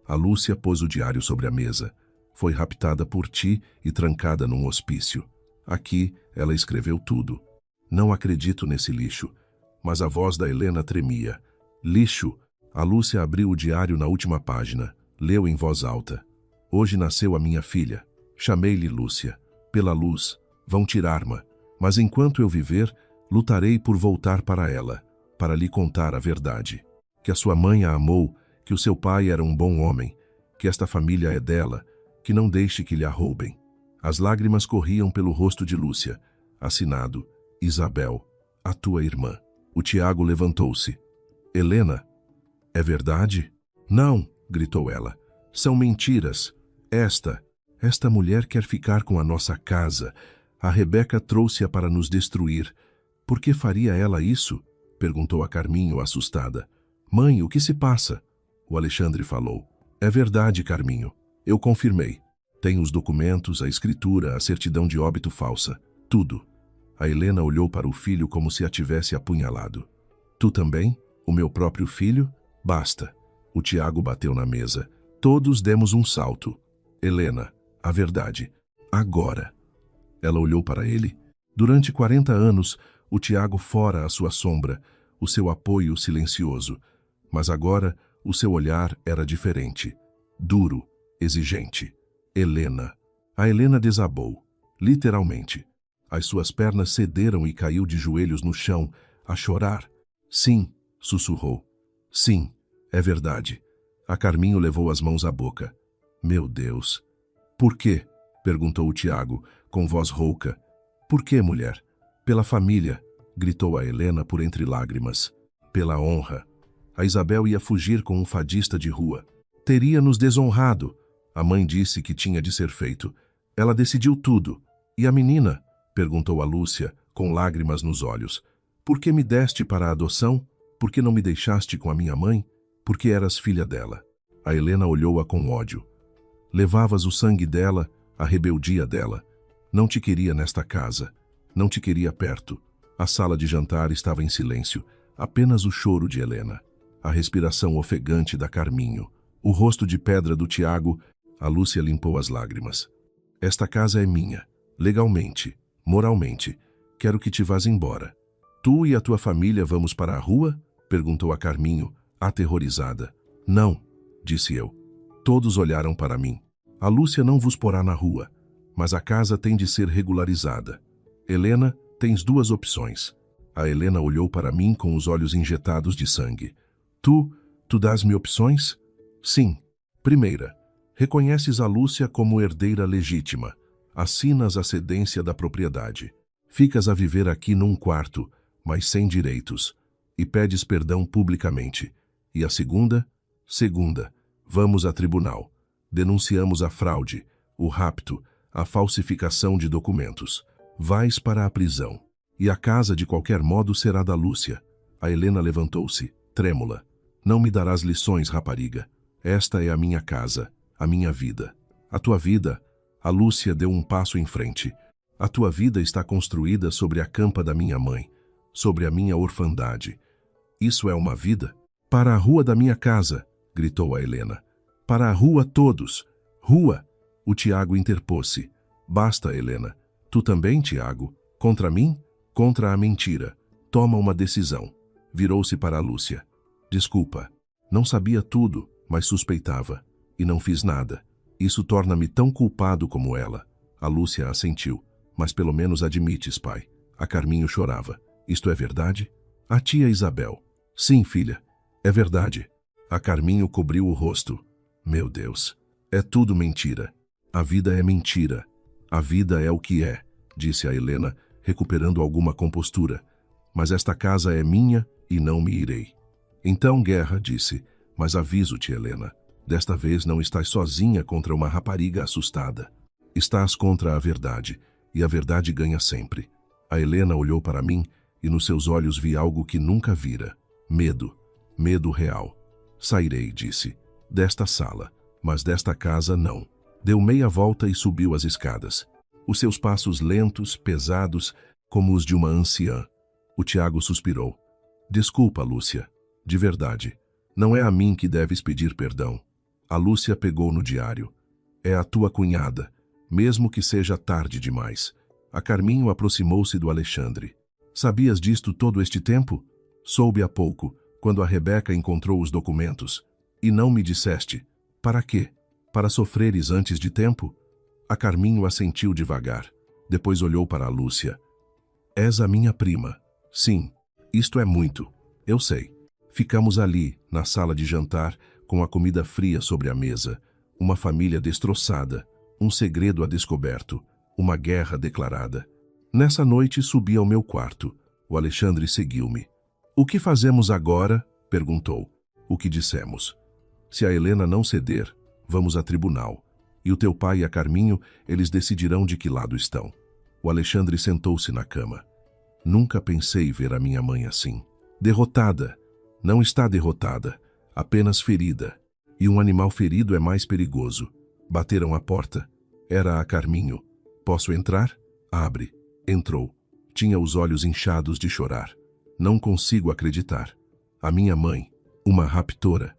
A Lúcia pôs o diário sobre a mesa. Foi raptada por ti e trancada num hospício. Aqui, ela escreveu tudo. Não acredito nesse lixo. Mas a voz da Helena tremia. Lixo! A Lúcia abriu o diário na última página. Leu em voz alta. Hoje nasceu a minha filha. Chamei-lhe Lúcia. Pela luz, vão tirar-me. Mas enquanto eu viver, lutarei por voltar para ela, para lhe contar a verdade. Que a sua mãe a amou, que o seu pai era um bom homem, que esta família é dela, que não deixe que lhe a roubem. As lágrimas corriam pelo rosto de Lúcia. Assinado, Isabel, a tua irmã. O Tiago levantou-se. Helena, é verdade? Não, gritou ela. São mentiras. Esta mulher quer ficar com a nossa casa. A Rebeca trouxe-a para nos destruir. Por que faria ela isso? Perguntou a Carminho, assustada. Mãe, o que se passa? O Alexandre falou. É verdade, Carminho. Eu confirmei. Tenho os documentos, a escritura, a certidão de óbito falsa. Tudo. A Helena olhou para o filho como se a tivesse apunhalado. Tu também? O meu próprio filho? Basta. O Tiago bateu na mesa. Todos demos um salto. Helena, a verdade. Agora. Ela olhou para ele. Durante 40 anos, o Tiago fora a sua sombra, o seu apoio silencioso. Mas agora, o seu olhar era diferente. Duro, exigente. Helena. A Helena desabou. Literalmente. As suas pernas cederam e caiu de joelhos no chão, a chorar. Sim, sussurrou. Sim, é verdade. A Carminho levou as mãos à boca. Meu Deus. Por quê? Perguntou o Tiago, com voz rouca. Por quê, mulher? Pela família, gritou a Helena por entre lágrimas. Pela honra. A Isabel ia fugir com um fadista de rua. Teria nos desonrado. A mãe disse que tinha de ser feito. Ela decidiu tudo. E a menina? Perguntou a Lúcia, com lágrimas nos olhos. Por que me deste para a adoção? Por que não me deixaste com a minha mãe? Porque eras filha dela. A Helena olhou-a com ódio. Levavas o sangue dela, a rebeldia dela. Não te queria nesta casa. Não te queria perto. A sala de jantar estava em silêncio. Apenas o choro de Helena. A respiração ofegante da Carminho. O rosto de pedra do Tiago. A Lúcia limpou as lágrimas. Esta casa é minha. Legalmente. Moralmente. Quero que te vás embora. Tu e a tua família vamos para a rua? Perguntou a Carminho, aterrorizada. Não, disse eu. Todos olharam para mim. A Lúcia não vos porá na rua, mas a casa tem de ser regularizada. Helena, tens duas opções. A Helena olhou para mim com os olhos injetados de sangue. Tu dás-me opções? Sim. Primeira, reconheces a Lúcia como herdeira legítima. Assinas a cedência da propriedade. Ficas a viver aqui num quarto, mas sem direitos. E pedes perdão publicamente. E a segunda? Segunda, vamos a tribunal. Denunciamos a fraude, o rapto, a falsificação de documentos. Vais para a prisão. E a casa, de qualquer modo, será da Lúcia. A Helena levantou-se, trêmula. Não me darás lições, rapariga. Esta é a minha casa, a minha vida. A tua vida... A Lúcia deu um passo em frente. A tua vida está construída sobre a campa da minha mãe, sobre a minha orfandade. Isso é uma vida? Para a rua da minha casa, gritou a Helena. Para a rua todos. Rua! O Tiago interpôs-se. Basta, Helena. Tu também, Tiago? Contra mim? Contra a mentira. Toma uma decisão. Virou-se para a Lúcia. Desculpa. Não sabia tudo, mas suspeitava. E não fiz nada. Isso torna-me tão culpado como ela. A Lúcia assentiu. Mas pelo menos admites, pai. A Carminho chorava. Isto é verdade? A tia Isabel. Sim, filha. É verdade. A Carminho cobriu o rosto. Meu Deus. É tudo mentira. A vida é mentira. A vida é o que é, disse a Helena, recuperando alguma compostura. Mas esta casa é minha e não me irei. Então, Guerra disse. Mas aviso-te, Helena. Desta vez não estás sozinha contra uma rapariga assustada. Estás contra a verdade, e a verdade ganha sempre. A Helena olhou para mim, e nos seus olhos vi algo que nunca vira. Medo. Medo real. Sairei, disse. Desta sala, mas desta casa não. Deu meia volta e subiu as escadas. Os seus passos lentos, pesados, como os de uma anciã. O Tiago suspirou. Desculpa, Lúcia. De verdade. Não é a mim que deves pedir perdão. A Lúcia pegou no diário. É a tua cunhada, mesmo que seja tarde demais. A Carminho aproximou-se do Alexandre. Sabias disto todo este tempo? Soube há pouco, quando a Rebeca encontrou os documentos. E não me disseste. Para quê? Para sofreres antes de tempo? A Carminho assentiu devagar. Depois olhou para a Lúcia. És a minha prima. Sim, isto é muito. Eu sei. Ficamos ali, na sala de jantar, com a comida fria sobre a mesa. Uma família destroçada. Um segredo a descoberto. Uma guerra declarada. Nessa noite subi ao meu quarto. O Alexandre seguiu-me. O que fazemos agora? Perguntou. O que dissemos. Se a Helena não ceder, vamos a tribunal. E o teu pai e a Carminho, eles decidirão de que lado estão. O Alexandre sentou-se na cama. Nunca pensei ver a minha mãe assim. Derrotada. Não está derrotada, apenas ferida. E um animal ferido é mais perigoso. Bateram à porta. Era a Carminho. Posso entrar? Abre. Entrou. Tinha os olhos inchados de chorar. Não consigo acreditar. A minha mãe, uma raptora.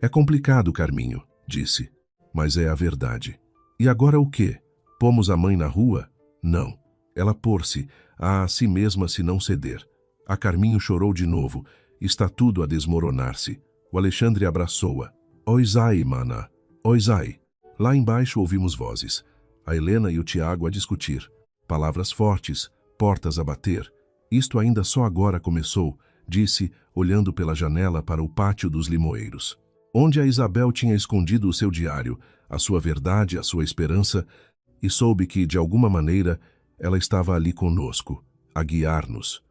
É complicado, Carminho, disse. Mas é a verdade. E agora o quê? Pomos a mãe na rua? Não. Ela pôr-se a si mesma se não ceder. A Carminho chorou de novo. Está tudo a desmoronar-se. O Alexandre abraçou-a. Oisai, mana. Oisai. Lá embaixo ouvimos vozes. A Helena e o Tiago a discutir. Palavras fortes, portas a bater. Isto ainda só agora começou, disse, olhando pela janela para o pátio dos limoeiros. Onde a Isabel tinha escondido o seu diário, a sua verdade, a sua esperança, e soube que, de alguma maneira, ela estava ali conosco, a guiar-nos.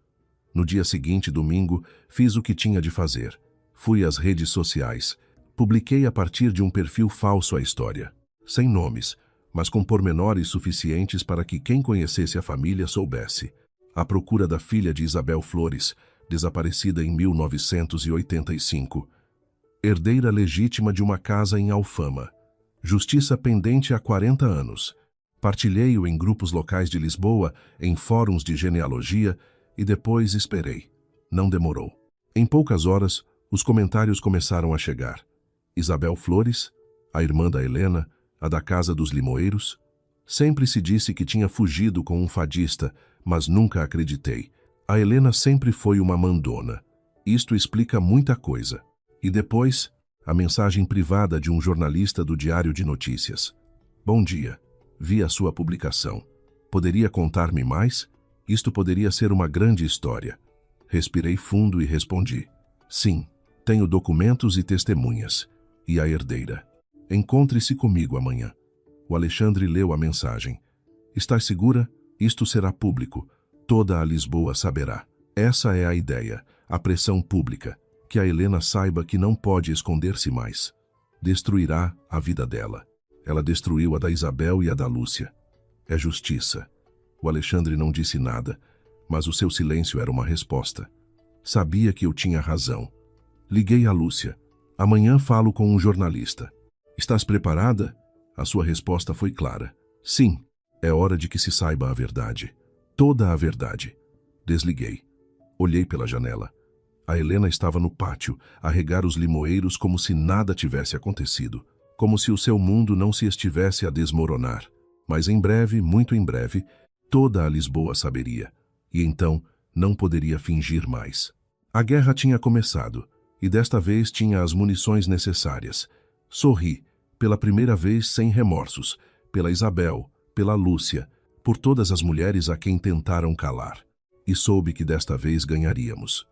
No dia seguinte, domingo, fiz o que tinha de fazer. Fui às redes sociais. Publiquei a partir de um perfil falso a história. Sem nomes, mas com pormenores suficientes para que quem conhecesse a família soubesse. À procura da filha de Isabel Flores, desaparecida em 1985. Herdeira legítima de uma casa em Alfama. Justiça pendente há 40 anos. Partilhei-o em grupos locais de Lisboa, em fóruns de genealogia, e depois esperei. Não demorou. Em poucas horas, os comentários começaram a chegar. Isabel Flores, a irmã da Helena, a da Casa dos Limoeiros. Sempre se disse que tinha fugido com um fadista, mas nunca acreditei. A Helena sempre foi uma mandona. Isto explica muita coisa. E depois, a mensagem privada de um jornalista do Diário de Notícias. Bom dia. Vi a sua publicação. Poderia contar-me mais? Isto poderia ser uma grande história. Respirei fundo e respondi. Sim, tenho documentos e testemunhas. E a herdeira. Encontre-se comigo amanhã. O Alexandre leu a mensagem. Estás segura? Isto será público. Toda a Lisboa saberá. Essa é a ideia, a pressão pública. Que a Helena saiba que não pode esconder-se mais. Destruirá a vida dela. Ela destruiu a da Isabel e a da Lúcia. É justiça. O Alexandre não disse nada, mas o seu silêncio era uma resposta. Sabia que eu tinha razão. Liguei a Lúcia. Amanhã falo com um jornalista. Estás preparada? A sua resposta foi clara. Sim, é hora de que se saiba a verdade. Toda a verdade. Desliguei. Olhei pela janela. A Helena estava no pátio, a regar os limoeiros como se nada tivesse acontecido. Como se o seu mundo não se estivesse a desmoronar. Mas em breve, muito em breve, toda a Lisboa saberia. E então não poderia fingir mais. A guerra tinha começado, e desta vez tinha as munições necessárias. Sorri, pela primeira vez sem remorsos, pela Isabel, pela Lúcia, por todas as mulheres a quem tentaram calar. E soube que desta vez ganharíamos.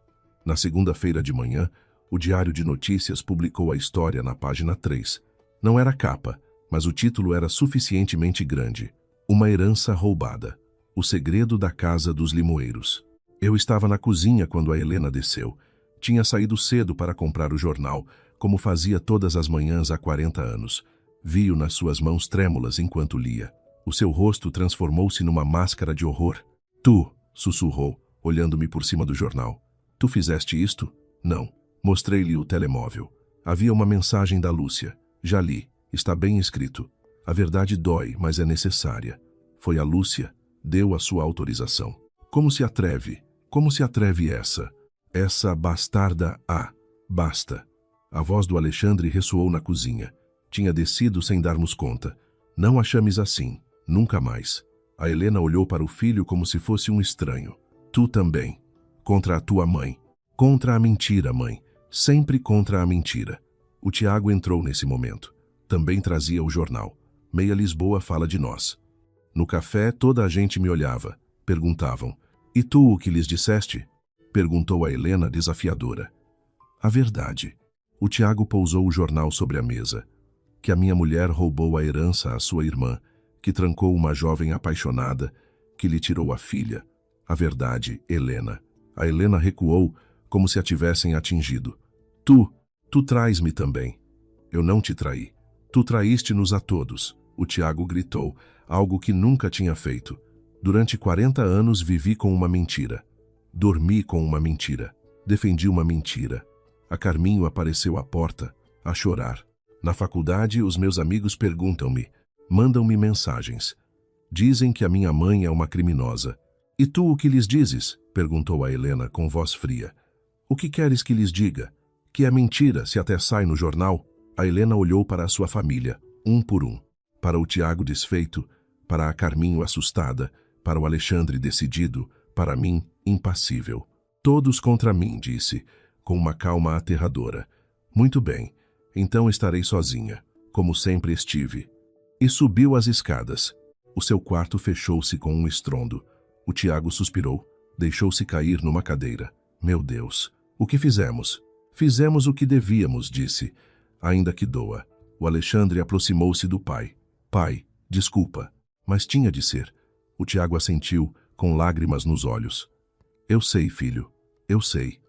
Na segunda-feira de manhã, o Diário de Notícias publicou a história na página 3. Não era capa, mas o título era suficientemente grande. Uma herança roubada. O segredo da Casa dos Limoeiros. Eu estava na cozinha quando a Helena desceu. Tinha saído cedo para comprar o jornal, como fazia todas as manhãs há 40 anos. Vi-o nas suas mãos trêmulas enquanto lia. O seu rosto transformou-se numa máscara de horror. Tu, sussurrou, olhando-me por cima do jornal. Tu fizeste isto? Não. Mostrei-lhe o telemóvel. Havia uma mensagem da Lúcia. Já li. Está bem escrito. A verdade dói, mas é necessária. Foi a Lúcia. Deu a sua autorização. Como se atreve? Como se atreve essa? Essa bastarda basta. A voz do Alexandre ressoou na cozinha. Tinha descido sem darmos conta. Não a chames assim. Nunca mais. A Helena olhou para o filho como se fosse um estranho. Tu também. Contra a tua mãe. Contra a mentira, mãe. Sempre contra a mentira. O Tiago entrou nesse momento. Também trazia o jornal. Meia Lisboa fala de nós. No café, toda a gente me olhava. Perguntavam. E tu o que lhes disseste? Perguntou a Helena desafiadora. A verdade. O Tiago pousou o jornal sobre a mesa. Que a minha mulher roubou a herança à sua irmã, que trancou uma jovem apaixonada, que lhe tirou a filha. A verdade, Helena. A Helena recuou, como se a tivessem atingido. Tu trais-me também. Eu não te traí. Tu traíste-nos a todos. O Tiago gritou, algo que nunca tinha feito. Durante 40 anos vivi com uma mentira. Dormi com uma mentira. Defendi uma mentira. A Carminho apareceu à porta, a chorar. Na faculdade, os meus amigos perguntam-me, mandam-me mensagens. Dizem que a minha mãe é uma criminosa. E tu o que lhes dizes? Perguntou a Helena com voz fria. O que queres que lhes diga? Que é mentira, se até sai no jornal? A Helena olhou para a sua família, um por um. Para o Tiago desfeito, para a Carminho assustada, para o Alexandre decidido, para mim, impassível. Todos contra mim, disse, com uma calma aterradora. Muito bem, então estarei sozinha, como sempre estive. E subiu as escadas. O seu quarto fechou-se com um estrondo. O Tiago suspirou, deixou-se cair numa cadeira. Meu Deus, o que fizemos? Fizemos o que devíamos, disse, ainda que doa. O Alexandre aproximou-se do pai. Pai, desculpa, mas tinha de ser. O Tiago assentiu, com lágrimas nos olhos. Eu sei, filho, eu sei.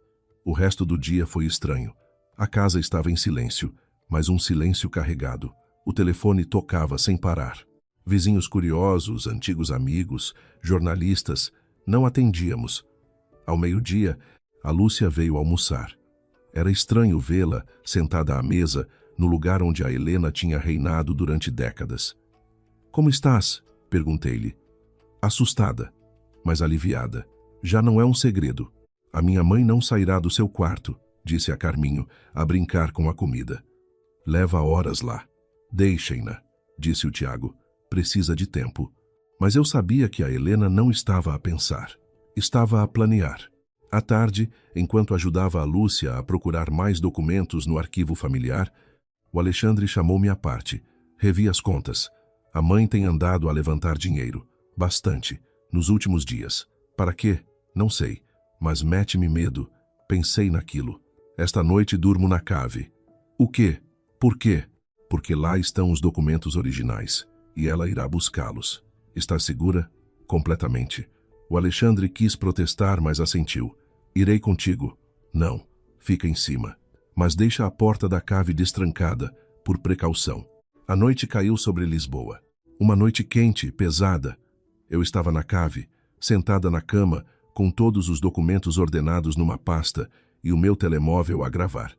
O resto do dia foi estranho. A casa estava em silêncio, mas um silêncio carregado. O telefone tocava sem parar. Vizinhos curiosos, antigos amigos, jornalistas, não atendíamos. Ao meio-dia, a Lúcia veio almoçar. Era estranho vê-la, sentada à mesa, no lugar onde a Helena tinha reinado durante décadas. Como estás? Perguntei-lhe. Assustada, mas aliviada. Já não é um segredo. A minha mãe não sairá do seu quarto, disse a Carminho, a brincar com a comida. Leva horas lá. Deixem-na, disse o Tiago. Precisa de tempo. Mas eu sabia que a Helena não estava a pensar. Estava a planear. À tarde, enquanto ajudava a Lúcia a procurar mais documentos no arquivo familiar, o Alexandre chamou-me à parte. Revi as contas. A mãe tem andado a levantar dinheiro. Bastante. Nos últimos dias. Para quê? Não sei. Mas mete-me medo. Pensei naquilo. Esta noite durmo na cave. O quê? Por quê? Porque lá estão os documentos originais. E ela irá buscá-los. Está segura? Completamente. O Alexandre quis protestar, mas assentiu. Irei contigo. Não. Fica em cima. Mas deixa a porta da cave destrancada, por precaução. A noite caiu sobre Lisboa. Uma noite quente, pesada. Eu estava na cave, sentada na cama, com todos os documentos ordenados numa pasta e o meu telemóvel a gravar.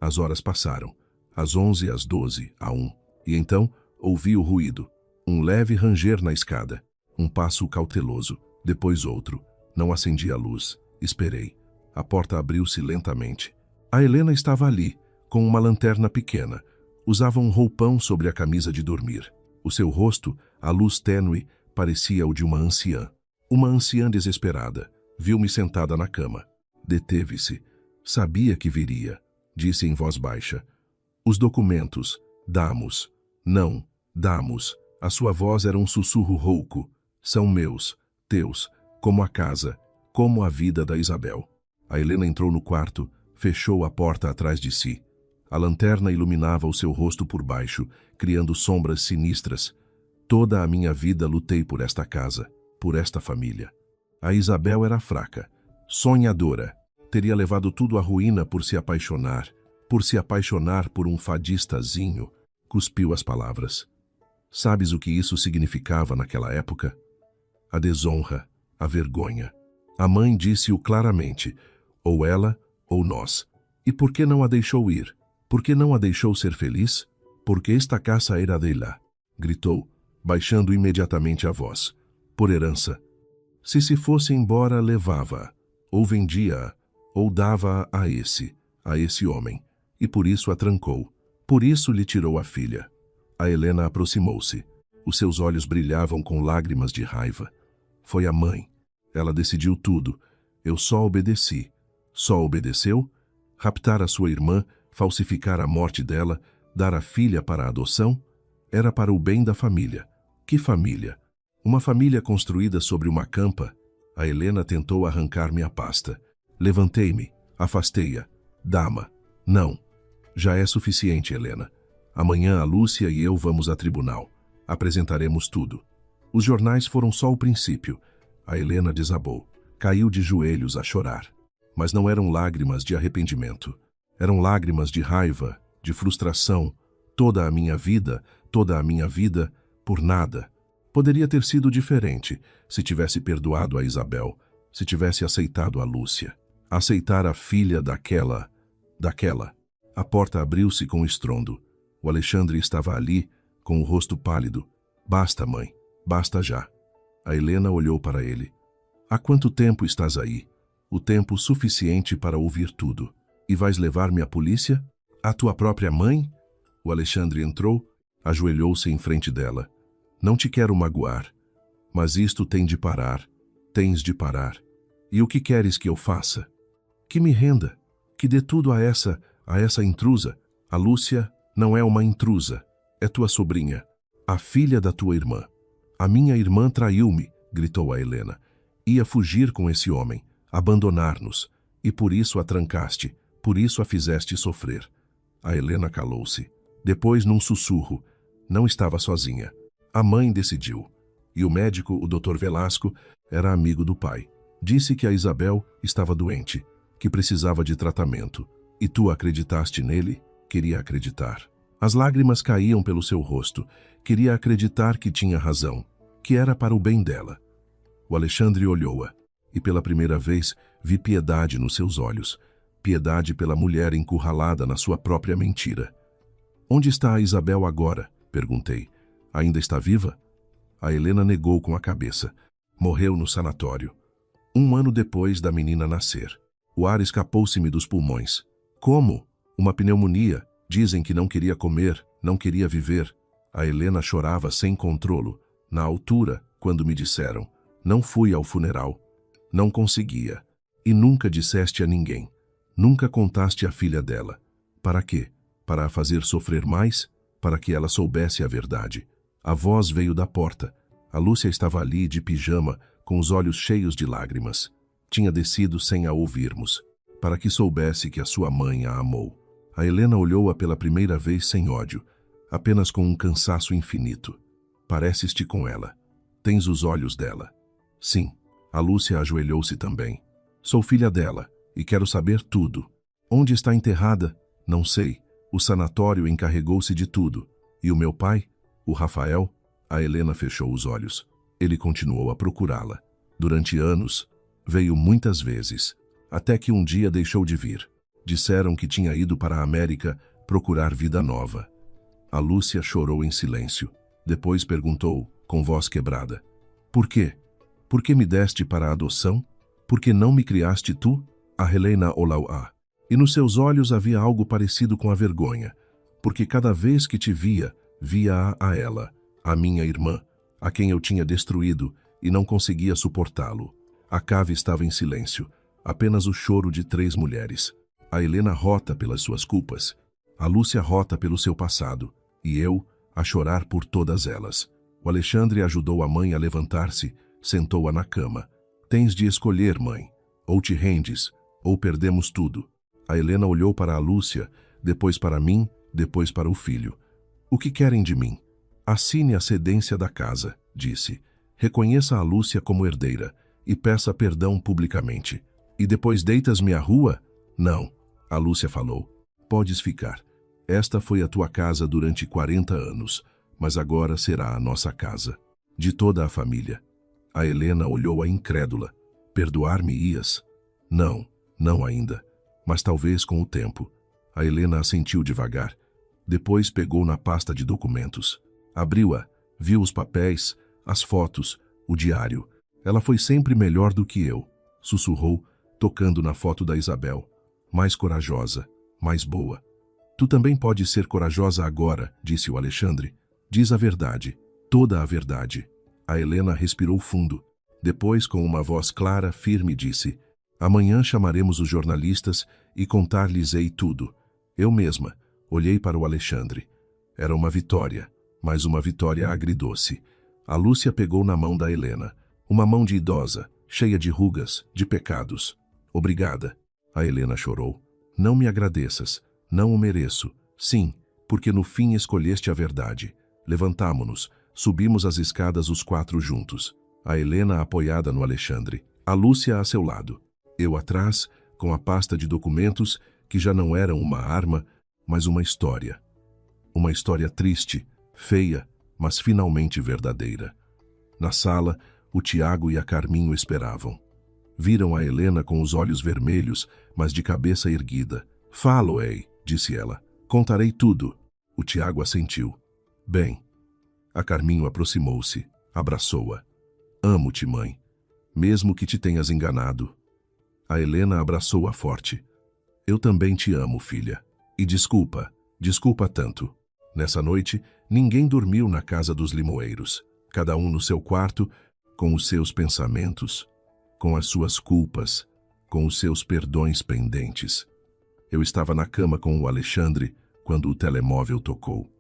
As horas passaram. Às 11, às 12, à 1. E então, ouvi o ruído. Um leve ranger na escada. Um passo cauteloso. Depois outro. Não acendi a luz. Esperei. A porta abriu-se lentamente. A Helena estava ali, com uma lanterna pequena. Usava um roupão sobre a camisa de dormir. O seu rosto, a luz tênue, parecia o de uma anciã. Uma anciã desesperada. Viu-me sentada na cama. Deteve-se. Sabia que viria. Disse em voz baixa. Os documentos. Damos. Não. Damos. A sua voz era um sussurro rouco. São meus. Teus. Como a casa. Como a vida da Isabel. A Helena entrou no quarto, fechou a porta atrás de si. A lanterna iluminava o seu rosto por baixo, criando sombras sinistras. Toda a minha vida lutei por esta casa, por esta família. A Isabel era fraca, sonhadora. Teria levado tudo à ruína por se apaixonar por um fadistazinho. Cuspiu as palavras. Sabes o que isso significava naquela época? A desonra, a vergonha. A mãe disse-o claramente, ou ela ou nós. E por que não a deixou ir? Por que não a deixou ser feliz? Porque esta casa era dela. gritou, baixando imediatamente a voz. Por herança. Se fosse embora, levava-a, ou vendia-a, ou dava-a a esse homem, e por isso a trancou, por isso lhe tirou a filha. A Helena aproximou-se. Os seus olhos brilhavam com lágrimas de raiva. Foi a mãe. Ela decidiu tudo. Eu só obedeci. Só obedeceu? Raptar a sua irmã, falsificar a morte dela, dar a filha para a adoção? Era para o bem da família. Que família? Uma família construída sobre uma campa. A Helena tentou arrancar-me a pasta. Levantei-me, afastei-a. Dama. Não. Já é suficiente, Helena. Amanhã a Lúcia e eu vamos a tribunal. Apresentaremos tudo. Os jornais foram só o princípio. A Helena desabou. Caiu de joelhos a chorar. Mas não eram lágrimas de arrependimento. Eram lágrimas de raiva, de frustração. Toda a minha vida, por nada. Poderia ter sido diferente se tivesse perdoado a Isabel, se tivesse aceitado a Lúcia. Aceitar a filha daquela. A porta abriu-se com estrondo. O Alexandre estava ali, com o rosto pálido. Basta, mãe. Basta já. A Helena olhou para ele. Há quanto tempo estás aí? O tempo suficiente para ouvir tudo. E vais levar-me à polícia? À tua própria mãe? O Alexandre entrou, ajoelhou-se em frente dela. Não te quero magoar, mas isto tem de parar. Tens de parar. E o que queres que eu faça? Que me renda, que dê tudo a essa intrusa. A Lúcia não é uma intrusa, é tua sobrinha, a filha da tua irmã. A minha irmã traiu-me, gritou a Helena. Ia fugir com esse homem, abandonar-nos, e por isso a trancaste, por isso a fizeste sofrer. A Helena calou-se. Depois, num sussurro, não estava sozinha. A mãe decidiu. E o médico, o Dr. Velasco, era amigo do pai. Disse que a Isabel estava doente, que precisava de tratamento. E tu acreditaste nele? Queria acreditar. As lágrimas caíam pelo seu rosto. Queria acreditar que tinha razão, que era para o bem dela. O Alexandre olhou-a, e pela primeira vez vi piedade nos seus olhos. Piedade pela mulher encurralada na sua própria mentira. Onde está a Isabel agora? Perguntei. Ainda está viva? A Helena negou com a cabeça. Morreu no sanatório. 1 ano depois da menina nascer. O ar escapou-se-me dos pulmões. Como? Uma pneumonia. Dizem que não queria comer, não queria viver. A Helena chorava sem controlo. Na altura, quando me disseram. Não fui ao funeral. Não conseguia. E nunca disseste a ninguém. Nunca contaste à filha dela. Para quê? Para a fazer sofrer mais? Para que ela soubesse a verdade. A voz veio da porta. A Lúcia estava ali de pijama, com os olhos cheios de lágrimas. Tinha descido sem a ouvirmos, para que soubesse que a sua mãe a amou. A Helena olhou-a pela primeira vez sem ódio, apenas com um cansaço infinito. Pareces-te com ela. Tens os olhos dela. Sim. A Lúcia ajoelhou-se também. Sou filha dela, e quero saber tudo. Onde está enterrada? Não sei. O sanatório encarregou-se de tudo. E o meu pai? O Rafael? A Helena fechou os olhos. Ele continuou a procurá-la. Durante anos, veio muitas vezes, até que um dia deixou de vir. Disseram que tinha ido para a América procurar vida nova. A Lúcia chorou em silêncio. Depois perguntou, com voz quebrada. Por quê? Por que me deste para a adoção? Por que não me criaste tu? A Helena olhou-a. E nos seus olhos havia algo parecido com a vergonha, porque cada vez que te via-a a ela, a minha irmã, a quem eu tinha destruído e não conseguia suportá-lo. A cave estava em silêncio, apenas o choro de 3 mulheres. A Helena rota pelas suas culpas, a Lúcia rota pelo seu passado, e eu a chorar por todas elas. O Alexandre ajudou a mãe a levantar-se, sentou-a na cama. Tens de escolher, mãe. Ou te rendes, ou perdemos tudo. A Helena olhou para a Lúcia, depois para mim, depois para o filho. O que querem de mim? Assine a cedência da casa, disse. Reconheça a Lúcia como herdeira e peça perdão publicamente. E depois deitas-me à rua? Não, a Lúcia falou. Podes ficar. Esta foi a tua casa durante 40 anos, mas agora será a nossa casa. De toda a família. A Helena olhou-a incrédula. Perdoar-me-ias? Não, não ainda. Mas talvez com o tempo. A Helena assentiu devagar. Depois pegou na pasta de documentos. Abriu-a Viu os papéis, as fotos, o diário. Ela foi sempre melhor do que eu, sussurrou, tocando na foto da Isabel. Mais corajosa, mais boa. Tu também podes ser corajosa agora, disse o Alexandre. Diz a verdade, toda a verdade. A Helena respirou fundo. Depois, com uma voz clara, firme, disse: amanhã chamaremos os jornalistas e contar-lhes-ei tudo. Eu mesma olhei para o Alexandre. Era uma vitória, mas uma vitória agridoce. A Lúcia pegou na mão da Helena. Uma mão de idosa, cheia de rugas, de pecados. Obrigada. A Helena chorou. Não me agradeças. Não o mereço. Sim, porque no fim escolheste a verdade. Levantamo-nos. Subimos as escadas os quatro juntos. A Helena apoiada no Alexandre. A Lúcia a seu lado. Eu atrás, com a pasta de documentos, que já não eram uma arma, mas uma história. Uma história triste, feia, mas finalmente verdadeira. Na sala, o Tiago e a Carminho esperavam. Viram a Helena com os olhos vermelhos, mas de cabeça erguida. Falo-ei, disse ela. Contarei tudo. O Tiago assentiu. Bem. A Carminho aproximou-se, abraçou-a. Amo-te, mãe, mesmo que te tenhas enganado. A Helena abraçou-a forte. Eu também te amo, filha. E desculpa tanto. Nessa noite, ninguém dormiu na casa dos Limoeiros. Cada um no seu quarto, com os seus pensamentos, com as suas culpas, com os seus perdões pendentes. Eu estava na cama com o Alexandre quando o telemóvel tocou.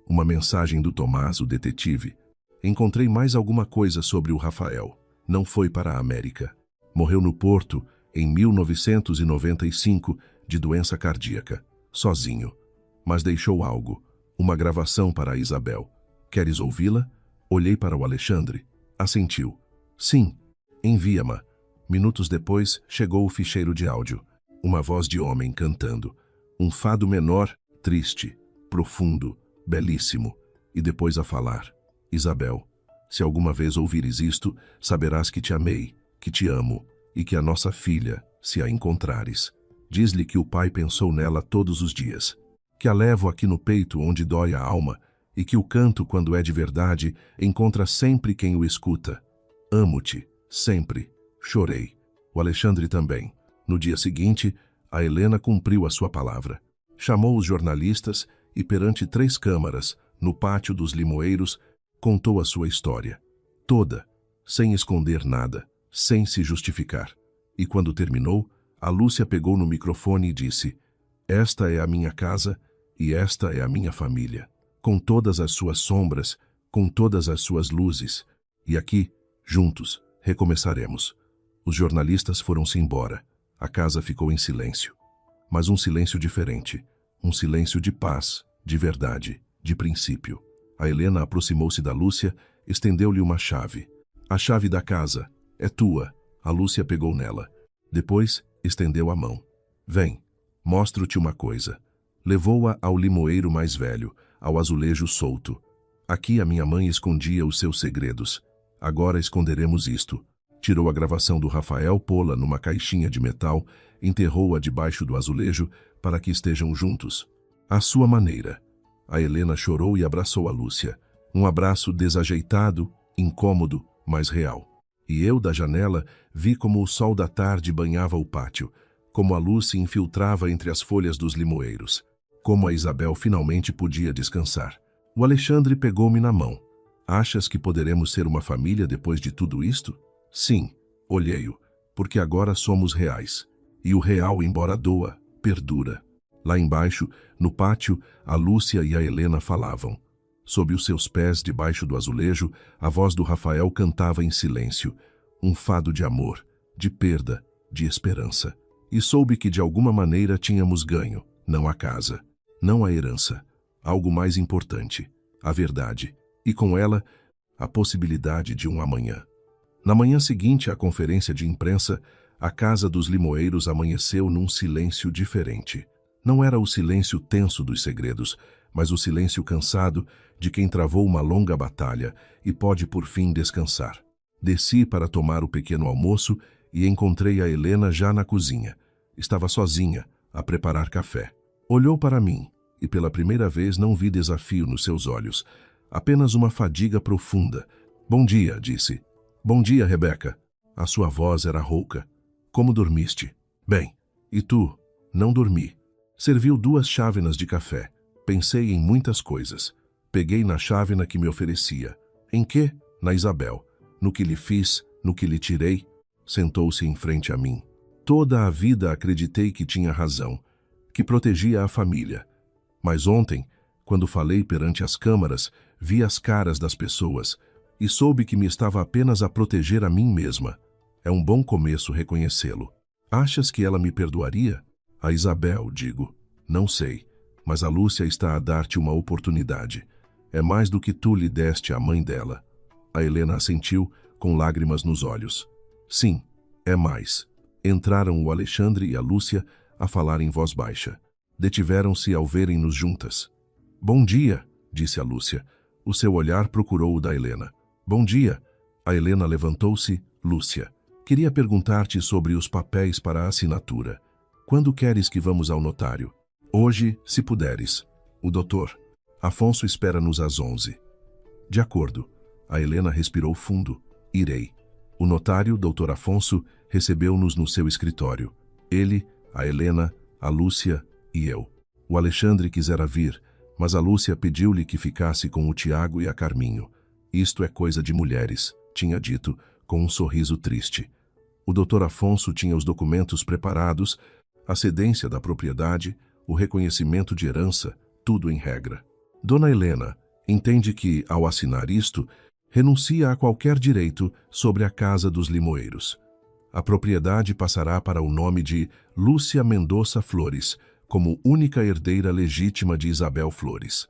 Uma mensagem do Tomás, o detetive. Encontrei mais alguma coisa sobre o Rafael. Não foi para a América. Morreu no Porto, em 1995, de doença cardíaca, sozinho. Mas deixou algo, uma gravação para a Isabel. Queres ouvi-la? Olhei para o Alexandre. Assentiu. Sim, envia-ma. Minutos depois, chegou o ficheiro de áudio. Uma voz de homem cantando. Um fado menor, triste, profundo, belíssimo. E depois a falar. Isabel, se alguma vez ouvires isto, saberás que te amei, que te amo, e que a nossa filha, se a encontrares, diz-lhe que o pai pensou nela todos os dias, que a levo aqui no peito onde dói a alma, e que o canto, quando é de verdade, encontra sempre quem o escuta. Amo-te, sempre. Chorei. O Alexandre também. No dia seguinte, a Helena cumpriu a sua palavra. Chamou os jornalistas e, perante 3 câmaras, no pátio dos Limoeiros, contou a sua história. Toda, sem esconder nada, sem se justificar. E quando terminou, a Lúcia pegou no microfone e disse: esta é a minha casa e esta é a minha família, com todas as suas sombras, com todas as suas luzes. E aqui, juntos, recomeçaremos. Os jornalistas foram-se embora. A casa ficou em silêncio. Mas um silêncio diferente. Um silêncio de paz, de verdade, de princípio. A Helena aproximou-se da Lúcia, estendeu-lhe uma chave. A chave da casa. É tua. A Lúcia pegou nela. Depois, estendeu a mão. Vem, mostro-te uma coisa. Levou-a ao limoeiro mais velho, ao azulejo solto. Aqui a minha mãe escondia os seus segredos. Agora esconderemos isto. Tirou a gravação do Rafael, pô-la numa caixinha de metal, enterrou-a debaixo do azulejo para que estejam juntos. À sua maneira. A Helena chorou e abraçou a Lúcia. Um abraço desajeitado, incômodo, mas real. E eu, da janela, vi como o sol da tarde banhava o pátio, como a luz se infiltrava entre as folhas dos limoeiros, como a Isabel finalmente podia descansar. O Alexandre pegou-me na mão. Achas que poderemos ser uma família depois de tudo isto? Sim, olhei-o, porque agora somos reais. E o real, embora doa, perdura. Lá embaixo, no pátio, a Lúcia e a Helena falavam. Sob os seus pés, debaixo do azulejo, a voz do Rafael cantava em silêncio. Um fado de amor, de perda, de esperança. E soube que de alguma maneira tínhamos ganho, não a casa, não a herança. Algo mais importante, a verdade. E com ela, a possibilidade de um amanhã. Na manhã seguinte à conferência de imprensa, a casa dos Limoeiros amanheceu num silêncio diferente. Não era o silêncio tenso dos segredos, mas o silêncio cansado de quem travou uma longa batalha e pode por fim descansar. Desci para tomar o pequeno almoço e encontrei a Helena já na cozinha. Estava sozinha, a preparar café. Olhou para mim e pela primeira vez não vi desafio nos seus olhos, Apenas uma fadiga profunda. Bom dia, disse. Bom dia, Rebeca. A sua voz era rouca. Como dormiste? Bem. E tu? Não dormi. Serviu 2 chávenas de café. Pensei em muitas coisas. Peguei na chávena que me oferecia. Em que? Na Isabel. No que lhe fiz, no que lhe tirei. Sentou-se em frente a mim. Toda a vida acreditei que tinha razão, que protegia a família. Mas ontem, quando falei perante as câmaras, vi as caras das pessoas e soube que me estava apenas a proteger a mim mesma. É um bom começo reconhecê-lo. Achas que ela me perdoaria? A Isabel, digo. Não sei, mas a Lúcia está a dar-te uma oportunidade. É mais do que tu lhe deste à mãe dela. A Helena assentiu, com lágrimas nos olhos. Sim, é mais. Entraram o Alexandre e a Lúcia a falar em voz baixa. Detiveram-se ao verem-nos juntas. Bom dia, disse a Lúcia. O seu olhar procurou o da Helena. Bom dia. A Helena levantou-se. Lúcia, queria perguntar-te sobre os papéis para a assinatura. Quando queres que vamos ao notário? Hoje, se puderes. O doutor. Afonso espera-nos às 11. De acordo. A Helena respirou fundo. Irei. O notário, doutor Afonso, recebeu-nos no seu escritório. Ele, a Helena, a Lúcia e eu. O Alexandre quisera vir, mas a Lúcia pediu-lhe que ficasse com o Tiago e a Carminho. Isto é coisa de mulheres, tinha dito, com um sorriso triste. O doutor Afonso tinha os documentos preparados, a cedência da propriedade, o reconhecimento de herança, tudo em regra. Dona Helena entende que, ao assinar isto, renuncia a qualquer direito sobre a casa dos Limoeiros. A propriedade passará para o nome de Lúcia Mendonça Flores, como única herdeira legítima de Isabel Flores.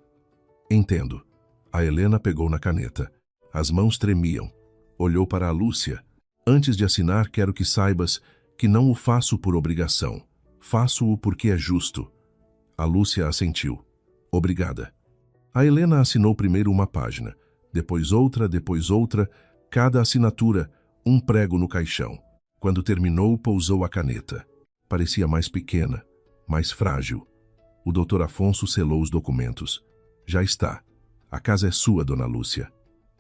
Entendo. A Helena pegou na caneta. As mãos tremiam. Olhou para a Lúcia. Antes de assinar, quero que saibas que não o faço por obrigação. Faço-o porque é justo. A Lúcia assentiu. Obrigada. A Helena assinou primeiro uma página, depois outra, cada assinatura, um prego no caixão. Quando terminou, pousou a caneta. Parecia mais pequena, mais frágil. O doutor Afonso selou os documentos. Já está. A casa é sua, dona Lúcia.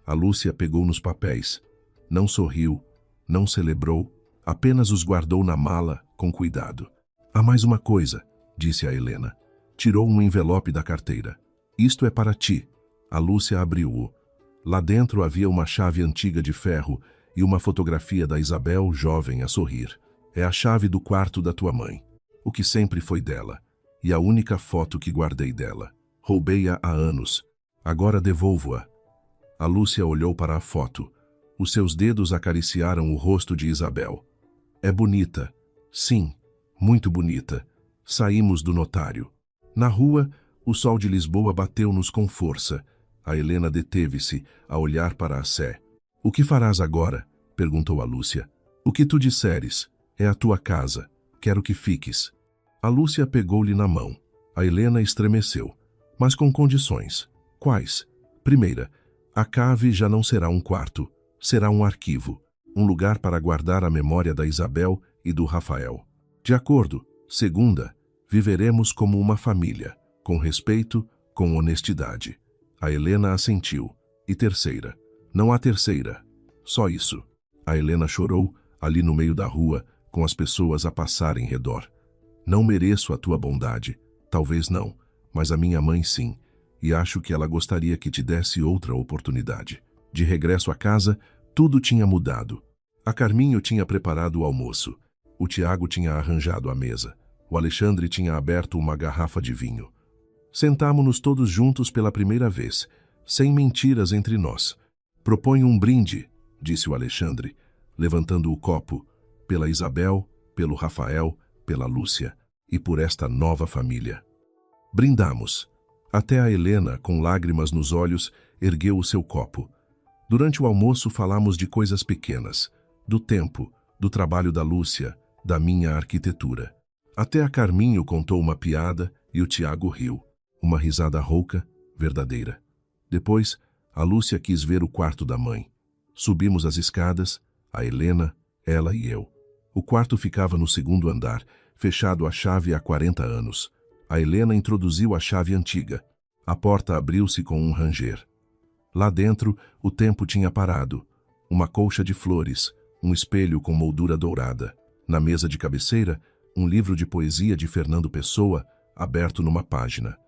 A Lúcia pegou nos papéis. Não sorriu, não celebrou, apenas os guardou na mala, com cuidado. Há mais uma coisa, disse a Helena. Tirou um envelope da carteira. Isto é para ti. A Lúcia abriu-o. Lá dentro havia uma chave antiga de ferro e uma fotografia da Isabel, jovem, a sorrir. É a chave do quarto da tua mãe. O que sempre foi dela. E a única foto que guardei dela. Roubei-a há anos. Agora devolvo-a. A Lúcia olhou para a foto. Os seus dedos acariciaram o rosto de Isabel. É bonita. Sim, muito bonita. Saímos do notário. Na rua, o sol de Lisboa bateu-nos com força. A Helena deteve-se a olhar para a Sé. O que farás agora? Perguntou a Lúcia. O que tu disseres. É a tua casa. Quero que fiques. A Lúcia pegou-lhe na mão. A Helena estremeceu. Mas com condições. Quais? Primeira, a cave já não será um quarto. Será um arquivo. Um lugar para guardar a memória da Isabel e do Rafael. De acordo. Segunda, viveremos como uma família. Com respeito, com honestidade. A Helena assentiu. E terceira. Não há terceira. Só isso. A Helena chorou, ali no meio da rua, com as pessoas a passarem em redor. Não mereço a tua bondade. Talvez não, mas a minha mãe sim. E acho que ela gostaria que te desse outra oportunidade. De regresso à casa, tudo tinha mudado. A Carminho tinha preparado o almoço. O Tiago tinha arranjado a mesa. O Alexandre tinha aberto uma garrafa de vinho. Sentámo-nos todos juntos pela primeira vez, sem mentiras entre nós. Proponho um brinde, disse o Alexandre, levantando o copo, pela Isabel, pelo Rafael, pela Lúcia e por esta nova família. Brindamos. Até a Helena, com lágrimas nos olhos, ergueu o seu copo. Durante o almoço falamos de coisas pequenas, do tempo, do trabalho da Lúcia, da minha arquitetura. Até a Carminho contou uma piada e o Tiago riu. Uma risada rouca, verdadeira. Depois, a Lúcia quis ver o quarto da mãe. Subimos as escadas, a Helena, ela e eu. O quarto ficava no segundo andar, fechado à chave há 40 anos. A Helena introduziu a chave antiga. A porta abriu-se com um ranger. Lá dentro, o tempo tinha parado. Uma colcha de flores, um espelho com moldura dourada. Na mesa de cabeceira, um livro de poesia de Fernando Pessoa, aberto numa página.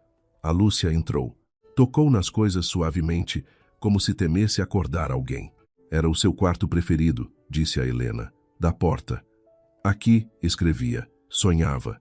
A Lúcia entrou. Tocou nas coisas suavemente, como se temesse acordar alguém. Era o seu quarto preferido, disse a Helena. Da porta. Aqui, escrevia, sonhava.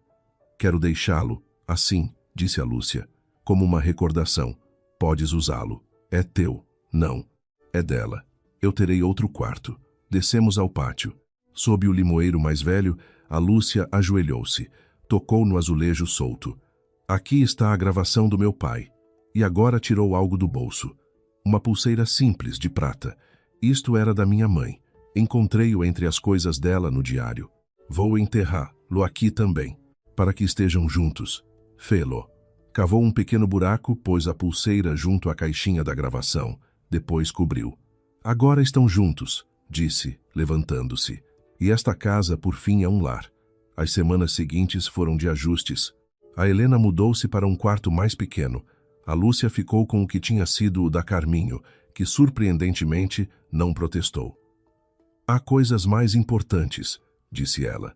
Quero deixá-lo, assim, disse a Lúcia, como uma recordação. Podes usá-lo. É teu. Não. É dela. Eu terei outro quarto. Descemos ao pátio. Sob o limoeiro mais velho, a Lúcia ajoelhou-se. Tocou no azulejo solto. Aqui está a gravação do meu pai. E agora tirou algo do bolso. Uma pulseira simples, de prata. Isto era da minha mãe. Encontrei-o entre as coisas dela no diário. Vou enterrá-lo aqui também, para que estejam juntos. Fê-lo. Cavou um pequeno buraco, pôs a pulseira junto à caixinha da gravação. Depois cobriu. Agora estão juntos, disse, levantando-se. E esta casa, por fim, é um lar. As semanas seguintes foram de ajustes. A Helena mudou-se para um quarto mais pequeno. A Lúcia ficou com o que tinha sido o da Carminho, que, surpreendentemente, não protestou. Há coisas mais importantes, disse ela.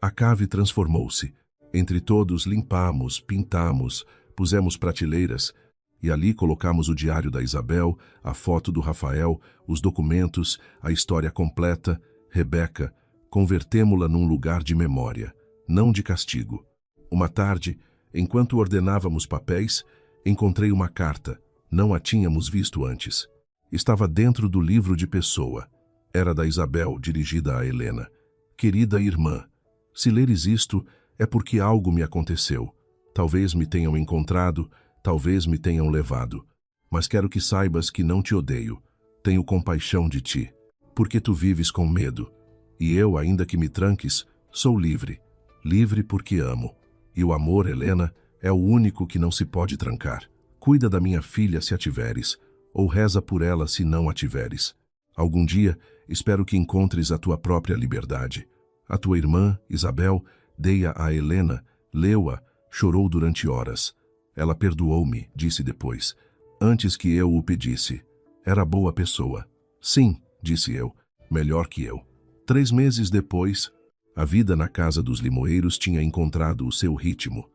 A cave transformou-se. Entre todos limpamos, pintamos, pusemos prateleiras, e ali colocamos o diário da Isabel, a foto do Rafael, os documentos, a história completa. Rebeca, convertemo-la num lugar de memória, não de castigo. Uma tarde, enquanto ordenávamos papéis, encontrei uma carta. Não a tínhamos visto antes. Estava dentro do livro de Pessoa. Era da Isabel, dirigida a Helena. Querida irmã, se leres isto, é porque algo me aconteceu. Talvez me tenham encontrado, talvez me tenham levado. Mas quero que saibas que não te odeio. Tenho compaixão de ti, porque tu vives com medo. E eu, ainda que me tranques, sou livre. Livre porque amo. E o amor, Helena, é o único que não se pode trancar. Cuida da minha filha se a tiveres, ou reza por ela se não a tiveres. Algum dia, espero que encontres a tua própria liberdade. A tua irmã, Isabel, dei-a a Helena, leu-a, chorou durante horas. Ela perdoou-me, disse depois, antes que eu o pedisse. Era boa pessoa. Sim, disse eu, melhor que eu. 3 meses depois, a vida na casa dos limoeiros tinha encontrado o seu ritmo.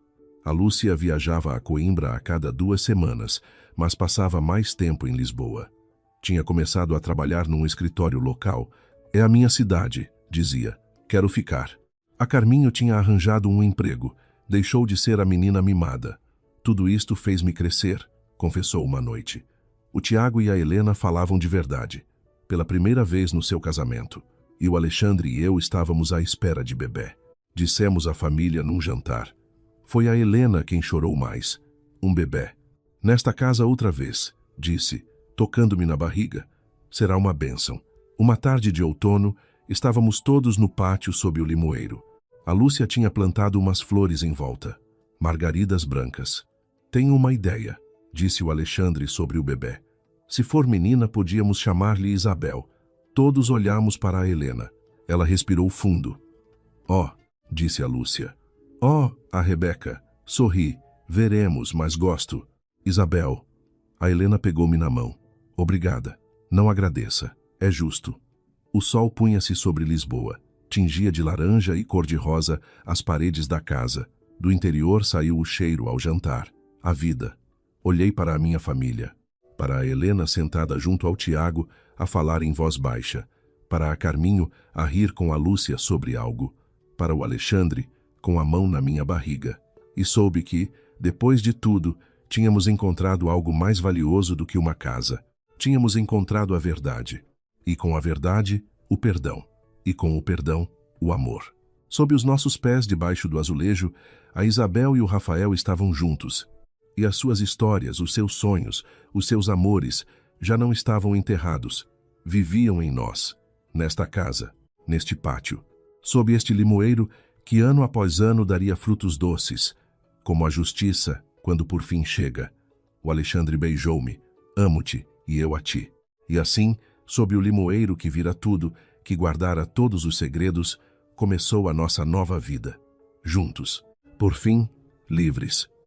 A Lúcia viajava a Coimbra a cada 2 semanas, mas passava mais tempo em Lisboa. Tinha começado a trabalhar num escritório local. É a minha cidade, dizia. Quero ficar. A Carminho tinha arranjado um emprego. Deixou de ser a menina mimada. Tudo isto fez-me crescer, confessou uma noite. O Tiago e a Helena falavam de verdade. Pela primeira vez no seu casamento. E o Alexandre e eu estávamos à espera de bebê. Dissemos à família num jantar. Foi a Helena quem chorou mais. Um bebê. Nesta casa outra vez, disse, tocando-me na barriga. Será uma bênção. Uma tarde de outono, estávamos todos no pátio sob o limoeiro. A Lúcia tinha plantado umas flores em volta. Margaridas brancas. Tenho uma ideia, disse o Alexandre sobre o bebê. Se for menina, podíamos chamar-lhe Isabel. Todos olhamos para a Helena. Ela respirou fundo. Oh, disse a Lúcia. Oh, a Rebeca. Sorri. Veremos, mas gosto. Isabel. A Helena pegou-me na mão. Obrigada. Não agradeça. É justo. O sol punha-se sobre Lisboa. Tingia de laranja e cor-de-rosa as paredes da casa. Do interior saiu o cheiro ao jantar. A vida. Olhei para a minha família. Para a Helena sentada junto ao Tiago, a falar em voz baixa. Para a Carminho, a rir com a Lúcia sobre algo. Para o Alexandre, com a mão na minha barriga. E soube que, depois de tudo, tínhamos encontrado algo mais valioso do que uma casa. Tínhamos encontrado a verdade. E com a verdade, o perdão. E com o perdão, o amor. Sob os nossos pés, debaixo do azulejo, a Isabel e o Rafael estavam juntos. E as suas histórias, os seus sonhos, os seus amores, já não estavam enterrados. Viviam em nós, nesta casa, neste pátio, sob este limoeiro que ano após ano daria frutos doces, como a justiça, quando por fim chega. O Alexandre beijou-me. Amo-te, e eu a ti. E assim, sob o limoeiro que vira tudo, que guardara todos os segredos, começou a nossa nova vida. Juntos. Por fim, livres.